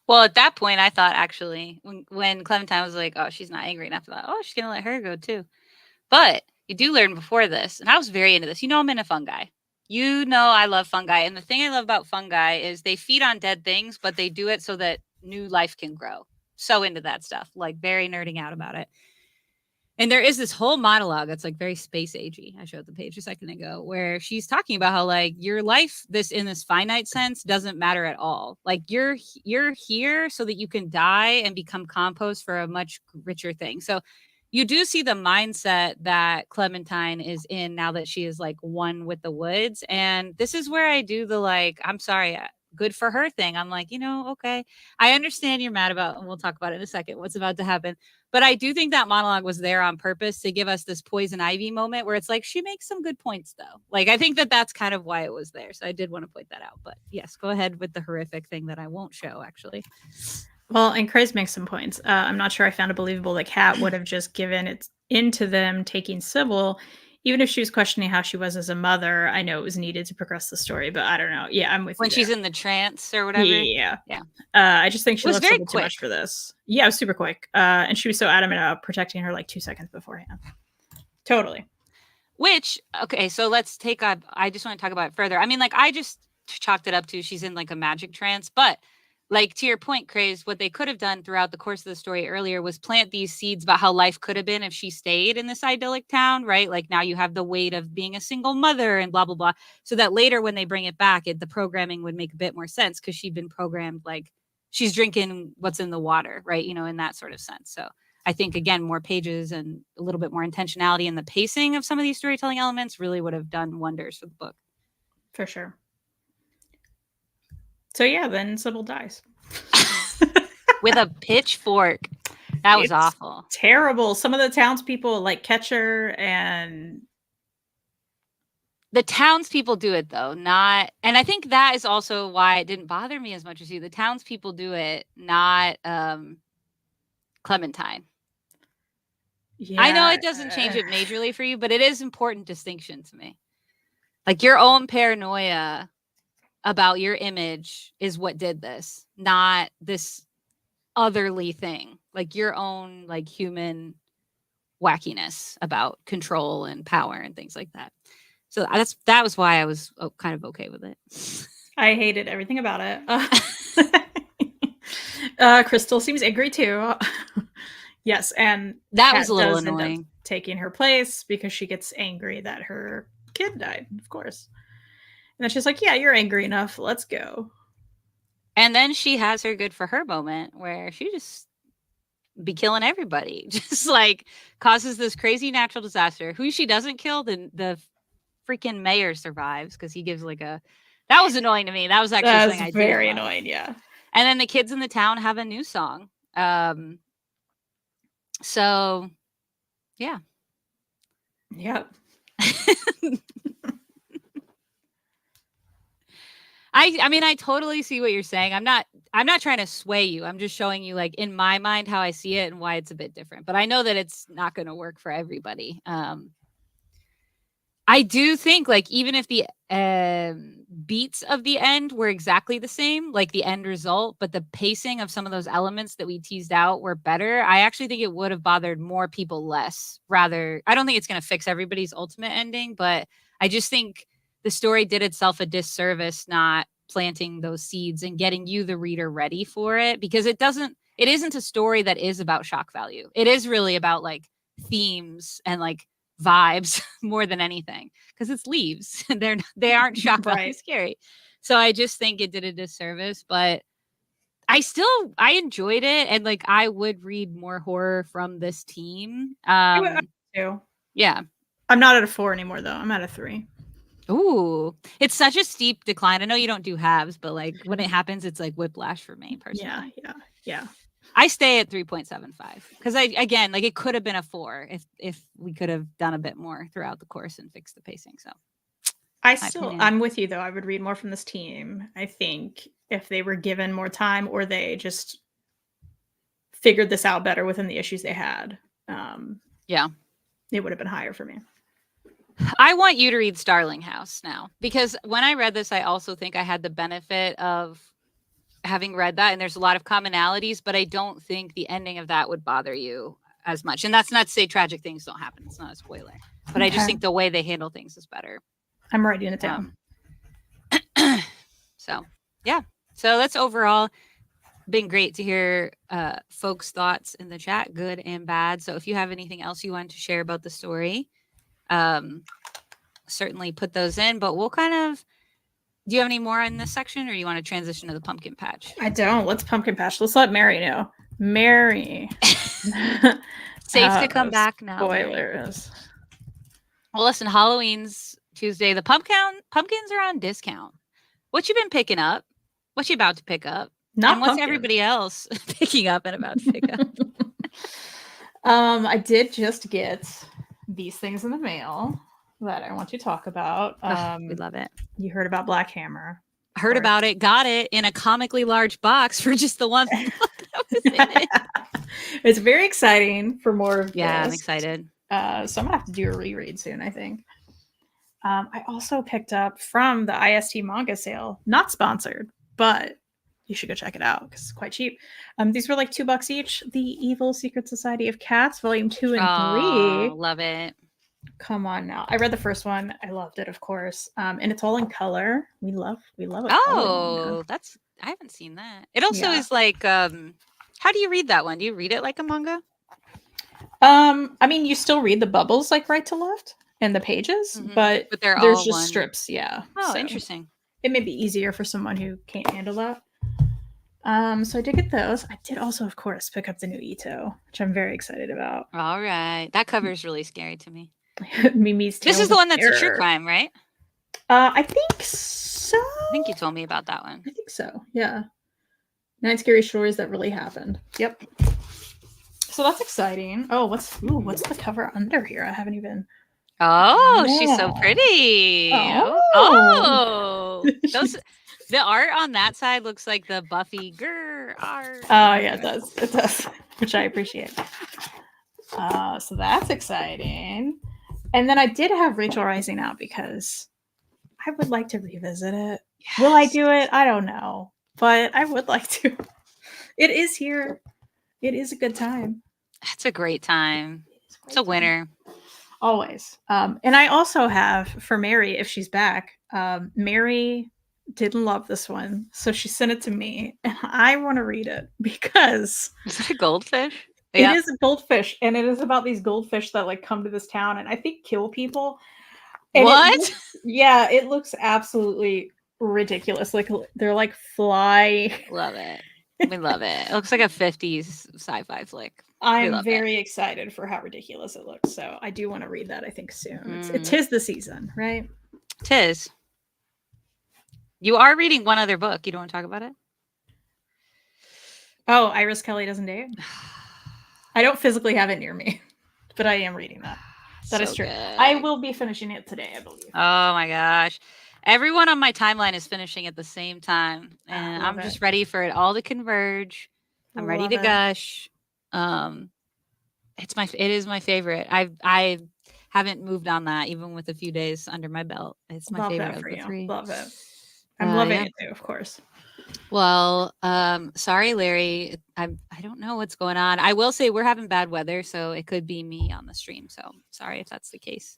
Well, at that point, I thought actually when Clementine was like, oh, she's not angry enough, I thought, oh, she's gonna let her go too. But you do learn before this, and I was very into this. I'm into fungi. I love fungi. And the thing I love about fungi is they feed on dead things, but they do it so that new life can grow. So into that stuff, like very nerding out about it. And there is this whole monologue that's like very space agey. I showed the page a second ago where she's talking about how like your life, in this finite sense, doesn't matter at all. Like you're here so that you can die and become compost for a much richer thing. So you do see the mindset that Clementine is in now that she is like one with the woods. And this is where I do the like, I'm sorry, good for her thing. I'm like, okay, I understand you're mad about, and we'll talk about it in a second, what's about to happen. But I do think that monologue was there on purpose to give us this Poison Ivy moment where it's like, she makes some good points though. Like, I think that that's kind of why it was there. So I did want to point that out. But yes, go ahead with the horrific thing that I won't show actually. Well, and Craze makes some points. I'm not sure I found it believable that Cat would have just given it into them taking Sybil even if she was questioning how she was as a mother, I know it was needed to progress the story, but I don't know. Yeah, I'm with When you there. she's in the trance or Yeah, whatever. yeah, Yeah. yeah. I just think It she was loves a very little too much quick. for this. Yeah, it was super quick. And she was so adamant about protecting her like 2 seconds beforehand. Totally. Which, okay, so let's take up, I just want to talk about it further. I mean, like, I just chalked it up to she's in like a magic trance, but like to your point, Craze, what they could have done throughout the course of the story earlier was plant these seeds about how life could have been if she stayed in this idyllic town, right? Like now you have the weight of being a single mother and blah, blah, blah. So that later when they bring it back, the programming would make a bit more sense because she'd been programmed like she's drinking what's in the water, right? You know, in that sort of sense. So I think, again, more pages and a little bit more intentionality in the pacing of some of these storytelling elements really would have done wonders for the book. For sure. So yeah, then Sybil dies. With a pitchfork. That was It's awful. terrible. Some of the townspeople like catch her, and the townspeople do it though, not, and I think that is also why it didn't bother me as much as you. The townspeople do it, not Clementine. yeah, I know it doesn't change it majorly for you, but it is important distinction to me. Like your own paranoia about your image is what did this, not this otherly thing. Like your own like human wackiness about control and power and things like that. So that was why I was kind of okay with it. I hated everything about it. Crystal seems angry too. Yes, and that Kat was a little does end up annoying. taking her place because she gets angry that her kid died, of course. And then she's like, "Yeah, you're angry enough. Let's go." And then she has her good for her moment where she just be killing everybody, just like causes this crazy natural disaster. Who she doesn't kill, the freaking mayor survives because he gives like a. That was annoying to me. That was actually something I didn't very love. annoying. Yeah. And then the kids in the town have a new song. So, yeah. Yep. I mean, I totally see what you're saying. I'm not trying to sway you. I'm just showing you like in my mind how I see it and why it's a bit different. But I know that it's not going to work for everybody. I do think like even if the beats of the end were exactly the same, like the end result, but the pacing of some of those elements that we teased out were better, I actually think it would have bothered more people less. Rather, I don't think it's going to fix everybody's ultimate ending, but I just think the story did itself a disservice not planting those seeds and getting you, the reader, ready for it, because it isn't a story that is about shock value. It is really about like themes and like vibes more than anything because it's leaves. They aren't shock value scary. So I just think it did a disservice, but I enjoyed it, and like I would read more horror from this team. Yeah. I'm not at a 4 anymore though. I'm at a 3. Ooh, it's such a steep decline. I know you don't do halves, but like when it happens, it's like whiplash for me personally. Yeah. I stay at 3.75 because again, like it could have been a 4 if we could have done a bit more throughout the course and fixed the pacing. So I'm with you though. I would read more from this team. I think if they were given more time or they just figured this out better within the issues they had, yeah, it would have been higher for me. I want you to read Starling House now, because when I read this, I also think I had the benefit of having read that, and there's a lot of commonalities, but I don't think the ending of that would bother you as much. And that's not to say tragic things don't happen. It's not a spoiler, but I just think the way they handle things is better. I'm writing it down. So yeah, so that's overall been great to hear folks' thoughts in the chat, good and bad. So if you have anything else you want to share about the story, certainly put those in, but we'll kind of, do you have any more in this section, or you want to transition to the pumpkin patch? I don't. Let's pumpkin patch. Let's let Mary know. Mary. Safe to come back now. Spoilers. Well, listen, Halloween's Tuesday. The pumpkins are on discount. What you been picking up? What you about to pick up? Not what's everybody else picking up and about to pick up? I did just get these things in the mail that I want to talk about. We love it. You heard about Black Hammer. Heard about it. Got it in a comically large box for just the one that was in it. It's very exciting for more of this. I'm excited. So I'm gonna have to do a reread soon, I think. I also picked up from the IST manga sale, not sponsored, but you should go check it out because it's quite cheap. These were like $2 each. The Evil Secret Society of Cats, Volume 2 and 3. Oh, love it. Come on now. I read the first one. I loved it, of course. And it's all in color. We love a color manga. Oh, I haven't seen that. It also Yeah. is like, how do you read that one? Do you read it like a manga? I mean, you still read the bubbles like right to left and the pages, but they're there's all just one. strips. Yeah. Oh, So interesting. it may be easier for someone who can't handle that. So I did get those. I did also, of course, pick up the new Ito, which I'm very excited about. All right. That cover is really scary to me. Mimi's Tale This is of the one that's a true Terror. crime, right? I think so. I think you told me about that one. I think so. Yeah. 9 scary stories that really happened. Yep. So that's exciting. Oh, what's the cover under here? I haven't even. Oh, she's so pretty. Oh. Those the art on that side looks like the Buffy art. Oh yeah, it does. It does, which I appreciate. So that's exciting. And then I did have Rachel Rising out because I would like to revisit it. Yes. Will I do it? I don't know, but I would like to. It is here. It is a good time. It's a great time. It's a winner. Always. And I also have for Mary, if she's back, Mary didn't love this one, so she sent it to me, and I want to read it because is it a goldfish? It is a goldfish, and it is about these goldfish that like come to this town and I think kill people. And what? It looks absolutely ridiculous. Like they're like fly. Love it. We love it. It looks like a 50s sci-fi flick. I'm very excited for how ridiculous it looks. So I do want to read that, I think, soon. It is the season, right? Tis. You are reading one other book. You don't want to talk about it? Oh, Iris Kelly Doesn't Date? I don't physically have it near me, but I am reading that. That is true. Good. I will be finishing it today, I believe. Oh my gosh. Everyone on my timeline is finishing at the same time. And I'm just ready for it all to converge. I'm ready to gush. It is my favorite. I haven't moved on that even with a few days under my belt. It's my favorite of the three. Love it. I'm loving it too, of course. Well, sorry, Larry. I don't know what's going on. I will say we're having bad weather, so it could be me on the stream. So sorry if that's the case.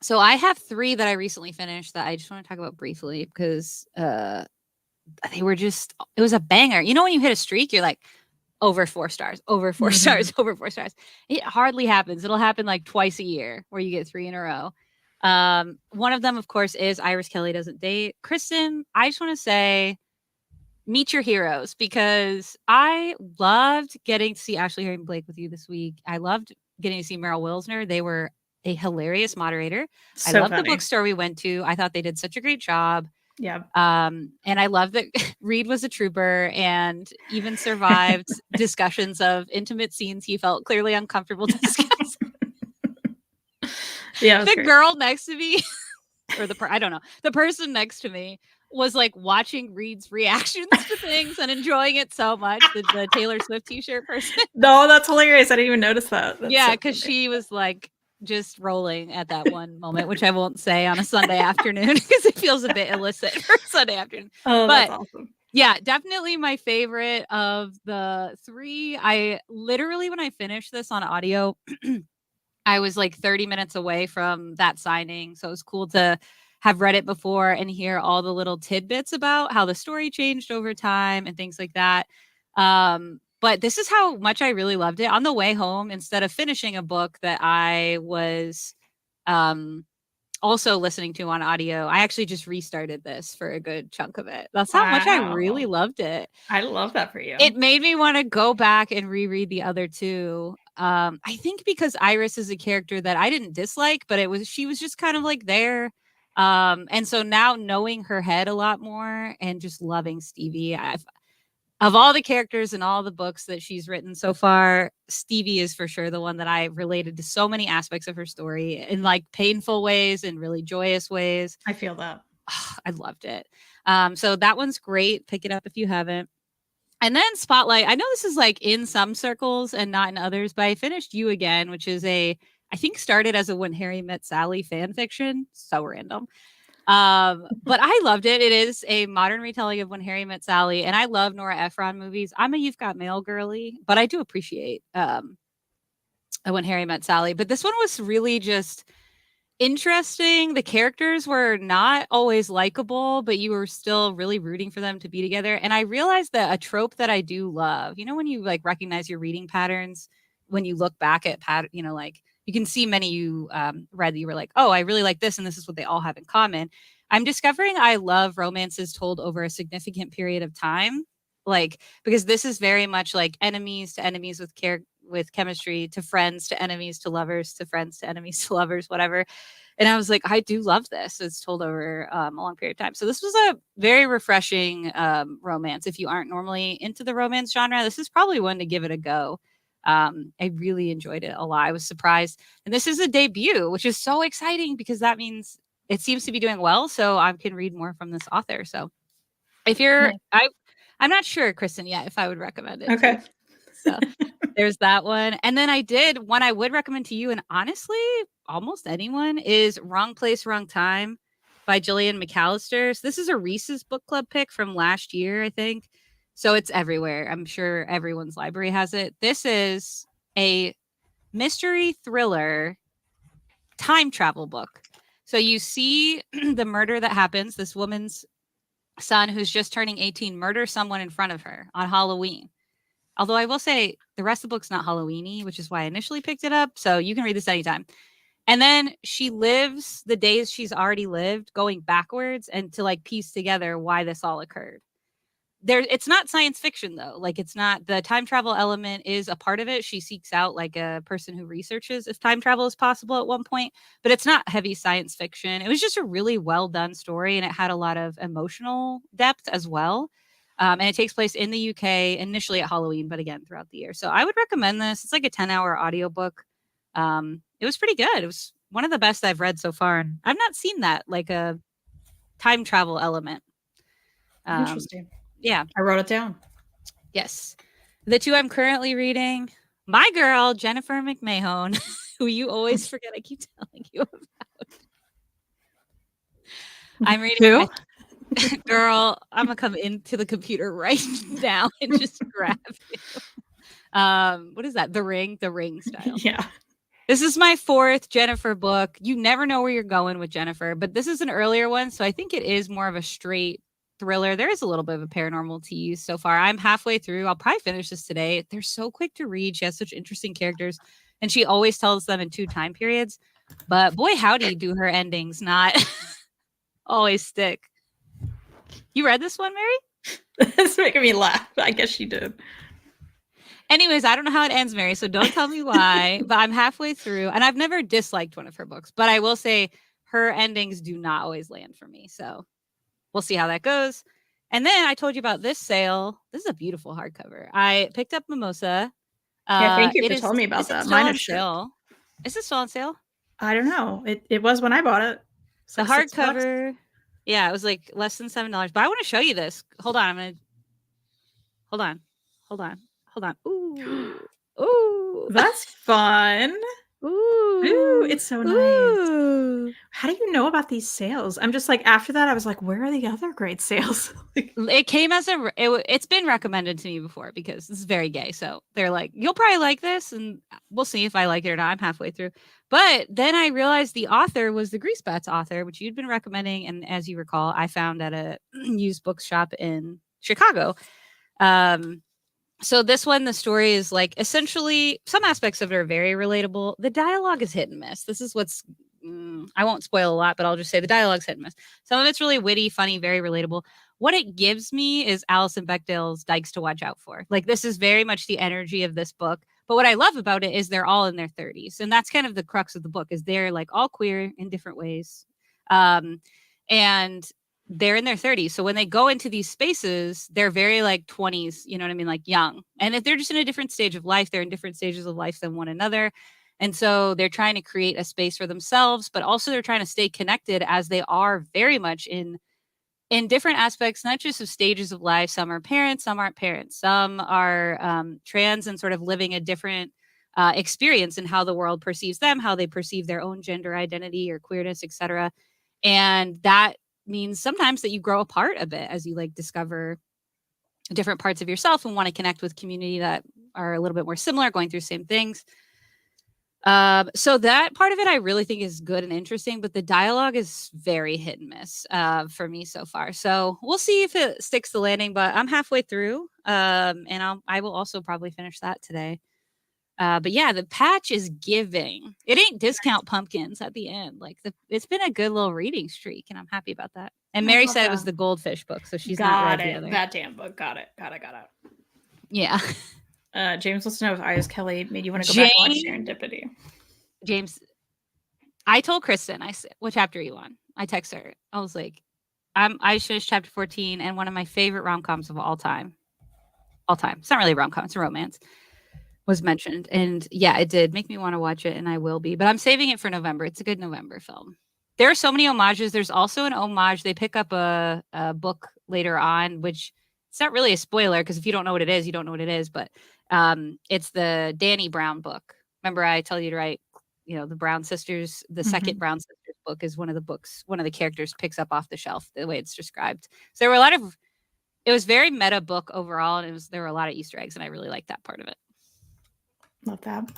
So I have 3 that I recently finished that I just want to talk about briefly because they were just, it was a banger. You know, when you hit a streak, you're like, over 4 stars, over 4 stars, over 4 stars. It hardly happens. It'll happen like twice a year where you get 3 in a row. One of them, of course, is Iris Kelly Doesn't Date. Kristen, I just want to say, meet your heroes because I loved getting to see Ashley Herring Blake with you this week. I loved getting to see Meryl Wilsner. They were a hilarious moderator. I love the bookstore we went to. I thought they did such a great job. Yeah. And I love that Reed was a trooper and even survived discussions of intimate scenes he felt clearly uncomfortable discussing. Yeah, the girl next to me, or I don't know, the person next to me was like watching Reed's reactions to things and enjoying it so much. The Taylor Swift t-shirt person. No, that's hilarious. I didn't even notice that. That's because she was like just rolling at that one moment, which I won't say on a Sunday afternoon because it feels a bit illicit for Sunday afternoon. Oh, but that's awesome. Yeah, definitely my favorite of the 3. I literally, when I finished this on audio, I was like 30 minutes away from that signing. So it was cool to have read it before and hear all the little tidbits about how the story changed over time and things like that. But this is how much I really loved it. On the way home, instead of finishing a book that I was also listening to on audio, I actually just restarted this for a good chunk of it. That's how much I really loved it. I love that for you. It made me want to go back and reread the other 2. I think because Iris is a character that I didn't dislike, but she was just kind of like there. And so now knowing her head a lot more and just loving Stevie, of all the characters in all the books that she's written so far, Stevie is for sure the one that I related to so many aspects of her story in like painful ways and really joyous ways. I feel that. I loved it. So that one's great. Pick it up if you haven't. And then Spotlight. I know this is like in some circles and not in others, but I finished You Again, which is I think started as a When Harry Met Sally fan fiction. So random. But I loved it. It is a modern retelling of When Harry Met Sally, and I love Nora Ephron movies. I'm a You've Got Mail girly, but I do appreciate When Harry Met Sally. But this one was really just interesting. The characters were not always likable, but you were still really rooting for them to be together. And I realized that a trope that I do love, when you like recognize your reading patterns, when you look back at like you can see many you read that you were like, oh, I really like this, and this is what they all have in common. I'm discovering I love romances told over a significant period of time, like because this is very much like enemies to enemies with chemistry, to friends to enemies to lovers to friends to enemies to lovers, whatever. And I was like, I do love this. It's told over a long period of time. So this was a very refreshing romance. If you aren't normally into the romance genre, this is probably one to give it a go. I really enjoyed it a lot. I was surprised. And this is a debut, which is so exciting because that means it seems to be doing well. So I can read more from this author. So if you're, I'm not sure, Kristen, yet if I would recommend it. Okay. So there's that one. And then I did one I would recommend to you, and honestly, almost anyone, is Wrong Place, Wrong Time by Gillian McAllister. So this is a Reese's book club pick from last year, I think. So it's everywhere. I'm sure everyone's library has it. This is a mystery thriller time travel book. So you see the murder that happens. This woman's son, who's just turning 18, murders someone in front of her on Halloween. Although I will say the rest of the book's not Halloween-y, which is why I initially picked it up. So you can read this anytime. And then she lives the days she's already lived, going backwards, and to like piece together why this all occurred. It's not science fiction though. Like it's not, the time travel element is a part of it. She seeks out like a person who researches if time travel is possible at one point, but it's not heavy science fiction. It was just a really well done story, and it had a lot of emotional depth as well. And it takes place in the UK initially at Halloween, but again throughout the year. So I would recommend this. It's like a 10-hour audiobook. It was pretty good. It was one of the best I've read so far, and I've not seen that, like a time travel element. Interesting. Yeah. I wrote it down. Yes. The two I'm currently reading, my girl, Jennifer McMahon, who you always forget I keep telling you about. I'm reading Who? Girl, I'm going to come into the computer right now and just grab you. What is that? The Ring style. Yeah. This is my fourth Jennifer book. You never know where you're going with Jennifer, but this is an earlier one, so I think it is more of a straight thriller. There is a little bit of a paranormal tease so far. I'm halfway through. I'll probably finish this today. They're so quick to read. She has such interesting characters, and she always tells them in 2 time periods. But boy, howdy, do her endings not always stick. You read this one, Mary? It's making me laugh. I guess she did. Anyways, I don't know how it ends, Mary, so don't tell me why, but I'm halfway through, and I've never disliked one of her books, but I will say her endings do not always land for me, so we'll see how that goes. And then I told you about this sale. This is a beautiful hardcover. I picked up Mimosa. Yeah, thank you for telling me about that. Mine is sale. Is this still on sale? I don't know. It was when I bought it. The hardcover. Yeah, it was like less than $7. But I want to show you this. Hold on. Hold on. Ooh. That's fun. Ooh, it's so nice. Ooh. How do you know about these sales? I'm just like, after that, I was like, where are the other great sales? It came as it's been recommended to me before because this is very gay. So they're like, you'll probably like this, and we'll see if I like it or not. I'm halfway through. But then I realized the author was the Greasebats author, which you'd been recommending. And as you recall, I found at a used bookshop in Chicago. So this one, the story is like essentially some aspects of it are very relatable. The dialogue is hit and miss. This is what's, I won't spoil a lot, but I'll just say the dialogue's hit and miss. Some of it's really witty, funny, very relatable. What it gives me is Alison Bechdel's Dykes to Watch Out For. Like this is very much the energy of this book. But what I love about it is they're all in their 30s. And that's kind of the crux of the book is they're like all queer in different ways. And they're in their 30s. So when they go into these spaces, they're very like 20s, you know what I mean? Like young. And if they're just in a different stage of life, they're in different stages of life than one another. And so they're trying to create a space for themselves, but also they're trying to stay connected as they are very much in in different aspects, not just of stages of life. Some are parents, some aren't parents. Some are trans and sort of living a different experience in how the world perceives them, how they perceive their own gender identity or queerness, etc. And that means sometimes that you grow apart a bit as you like discover different parts of yourself and want to connect with community that are a little bit more similar, going through the same things. So that part of it I really think is good and interesting, but the dialogue is very hit and miss for me so far. So we'll see if it sticks the landing, but I'm halfway through, and I will also probably finish that today. But yeah, the patch is giving. It ain't discount pumpkins at the end. Like it's been a good little reading streak, and I'm happy about that. And Mary said it was the Goldfish book, so she's not read the other. That damn book. Got it. Yeah. James wants to know if Iris Kelly made you want to go back and watch Serendipity. James, I told Kristen, I said, what chapter are you on? I text her. I was like, I finished chapter 14 and one of my favorite rom-coms of all time. It's not really a rom-com, it's a romance. Was mentioned. And yeah, it did make me want to watch it, and I will be. But I'm saving it for November. It's a good November film. There are so many homages. There's also an homage. They pick up a book later on, which it's not really a spoiler because if you don't know what it is, you don't know what it is. But it's the Dani Brown book. Remember, I tell you to write, the Brown sisters. The second Brown sisters book is one of the books one of the characters picks up off the shelf. The way it's described. So there were a lot of. It was very meta book overall, and there were a lot of Easter eggs, and I really liked that part of it. Love that.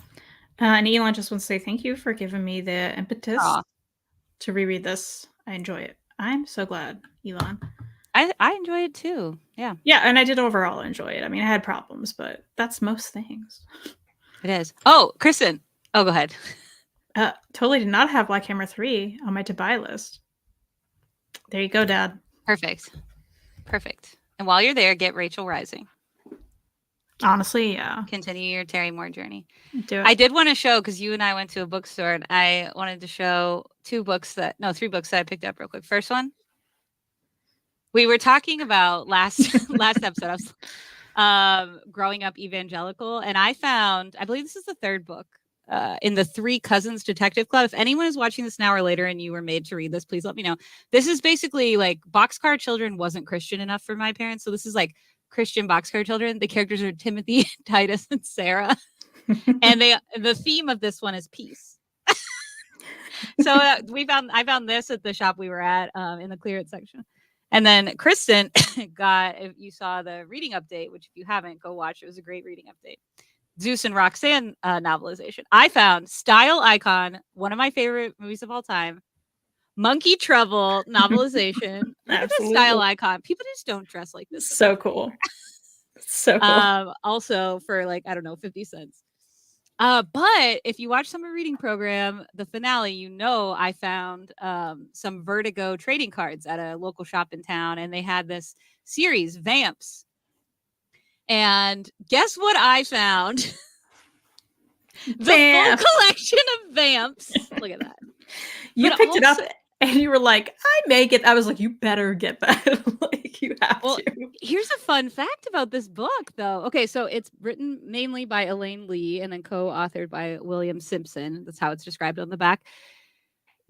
And Elon just wants to say thank you for giving me the impetus to reread this. I enjoy it. I'm so glad, Elon. I enjoy it too. Yeah. Yeah, and I did overall enjoy it. I mean, I had problems, but that's most things. It is. Oh, Kristen. Oh, go ahead. Totally did not have Black Hammer 3 on my to-buy list. There you go, Dad. Perfect. And while you're there, get Rachel Rising. Honestly, yeah. Continue your Terry Moore journey. Do it. I did want to show, because you and I went to a bookstore, and I wanted to show 3 books that I picked up real quick. First one, we were talking about last episode. I was growing up evangelical, and I believe this is the 3rd book in the 3 Cousins Detective Club. If anyone is watching this now or later and you were made to read this, please let me know. This is basically like Boxcar Children wasn't Christian enough for my parents, so this is like Christian Boxcar Children. The characters are Timothy, Titus, and Sarah, and the theme of this one is peace. So I found this at the shop we were at in the clearance section, and then Kristen if you saw the reading update, which if you haven't, go watch. It was a great reading update. Zeus and Roxanne novelization. I found Style Icon, one of my favorite movies of all time. Monkey Trouble novelization. Absolutely. Style Icon. People just don't dress like this. So cool. So cool. Also for 50 cents. But if you watch Summer Reading Program, the finale, I found some Vertigo trading cards at a local shop in town, and they had this series, Vamps. And guess what I found? The full collection of Vamps. Look at that. You picked it up and you were like, I may get. I was like, you better get that. You have to. Here's a fun fact about this book, though. Okay, so it's written mainly by Elaine Lee and then co-authored by William Simpson. That's how it's described on the back.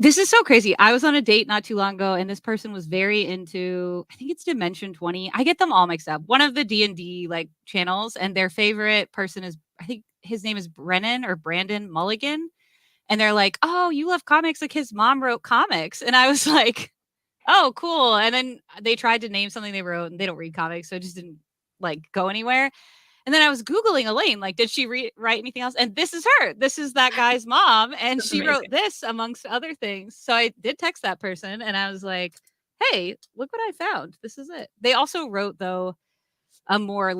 This is so crazy. I was on a date not too long ago, and this person was very into, I think it's Dimension 20. I get them all mixed up. One of the D&D channels, and their favorite person is, I think his name is Brandon Mulligan. And they're like, oh, you love comics? Like his mom wrote comics. And I was like, oh, cool. And then they tried to name something they wrote, and they don't read comics, so it just didn't go anywhere. And then I was Googling Elaine, did she write anything else? And this is her. This is that guy's mom. And she wrote this amongst other things. So I did text that person, and I was like, hey, look what I found. This is it. They also wrote, though, a more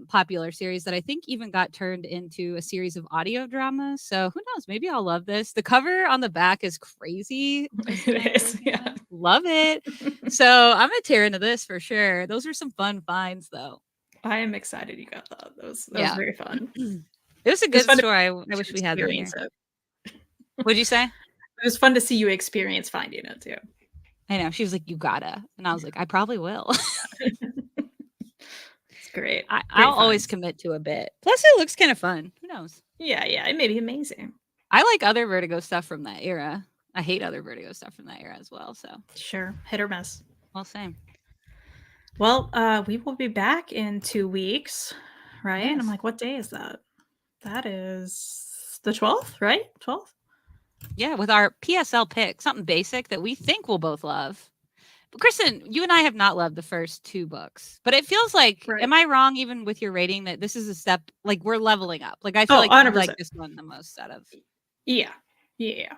popular series that I think even got turned into a series of audio dramas. So who knows? Maybe I'll love this. The cover on the back is crazy. It is, yeah. Love it. So I'm gonna tear into this for sure. Those are some fun finds, though. I am excited you got that. That was very fun. It was a good story. I wish we had them here. What'd you say? It was fun to see you experience finding it too. I know. She was like, you gotta. And I was like, I probably will. It's great. I'll always commit to a bit. Plus it looks kind of fun. Who knows? Yeah. It may be amazing. I like other Vertigo stuff from that era. I hate other Vertigo stuff from that era as well. So sure. Hit or miss. Well, same. Well, we will be back in 2 weeks, right? And I'm Yes. like, "What day is that?" That is the 12th, right? 12th? Yeah, with our PSL pick, something basic that we think we'll both love. But Kristen, you and I have not loved the first 2 books, but it feels like, Right. am I wrong even with your rating that this is a step like we're leveling up? Like I feel Oh, like you like 100%. this one the most out of. Yeah. Yeah.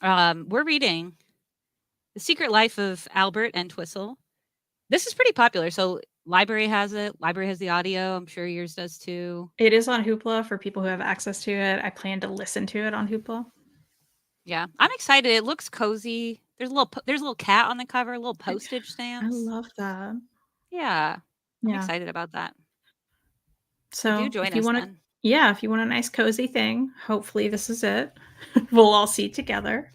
We're reading The Secret Life of Albert Entwistle. This is pretty popular. So library has it. Library has the audio. I'm sure yours does too. It is on Hoopla for people who have access to it. I plan to listen to it on Hoopla. Yeah, I'm excited. It looks cozy. There's a little cat on the cover, little I postage I stamps. love that. Yeah, I'm Yeah. excited about that. So do So, join if you us wanna then. yeah, if you want a nice cozy thing, hopefully this is it. We'll all see together.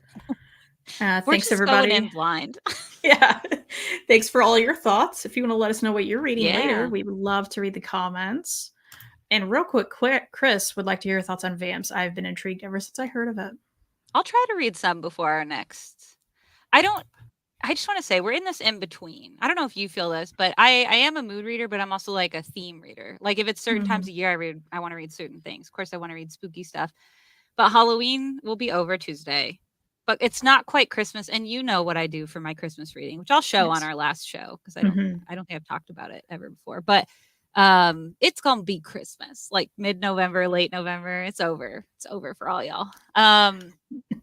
We're Thanks just going in everybody. blind. Yeah. Thanks for all your thoughts. If you wanna let us know what you're reading later, Yeah. we would love to read the comments. And real quick, Chris would like to hear your thoughts on Vamps. I've been intrigued ever since I heard of it. I'll try to read some before our next. I don't I just want to say we're in this in between. I don't know if you feel this, but I am a mood reader, but I'm also like a theme reader. Like if it's certain times Mhm. a year I want to read certain things. Of course I want to read spooky stuff. But Halloween will be over Tuesday. But it's not quite Christmas, and you know what I do for my Christmas reading, which I'll show on Yes. our last show because Mhm. I don't think I've talked about it ever before. But it's gonna be Christmas, like mid-November, late November. It's over. It's over for all y'all.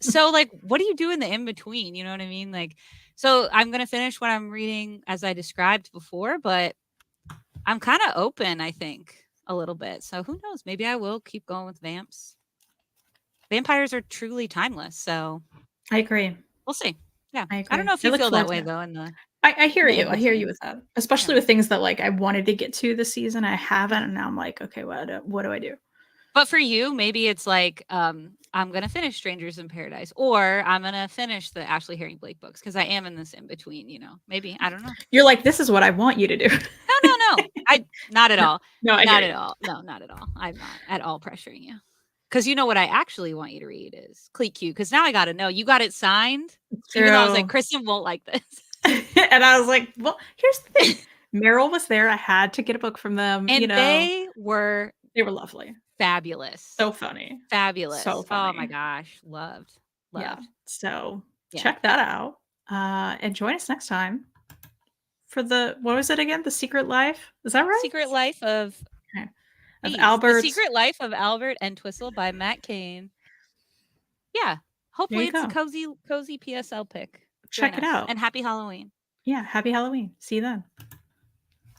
So like what do you do in the in between? You know what I mean? Like so I'm gonna finish what I'm reading as I described before, but I'm kind of open, I think, a little bit. So who knows? Maybe I will keep going with vamps. Vampires are truly timeless, so I agree. we'll see. Yeah. I I don't agree. know if I you look feel that forward way to it. though I hear in the you. in I hear you between. with that, Yeah. especially with things that, like, I wanted to get to this season, I haven't, and now I'm like, "Okay, what do I do?" But for you, maybe it's like, I'm gonna finish Strangers in Paradise, or I'm gonna finish the Ashley Herring Blake books because I am in this in between, you know. Maybe. I don't know. You're like, "This is what I want you to do." No, no, no. I not at No. all. No, I hear Not at you. all. No, not at all. I'm not at all pressuring you. Because you know what I actually want you to read is Cleat Cute. Because now I gotta know. You got it signed? Even though I was like, True. Kristen won't like this. And I was like, "Well, here's the thing." Meryl was there, I had to get a book from them, And they were they were lovely. fabulous. So funny. So Fabulous. Oh my funny. gosh. Loved. Yeah. Loved. So, Yeah. check that out, and join us next time for the what was it again? The Secret Life? Is that right? Secret Life of Okay. Of Jeez, The Albert's Secret Life of Albert Entwistle by Matt Cain. Yeah. there Hopefully you it's a go. cozy PSL pick. Join Check it us. out. And happy Halloween. Yeah, happy Halloween. See you then.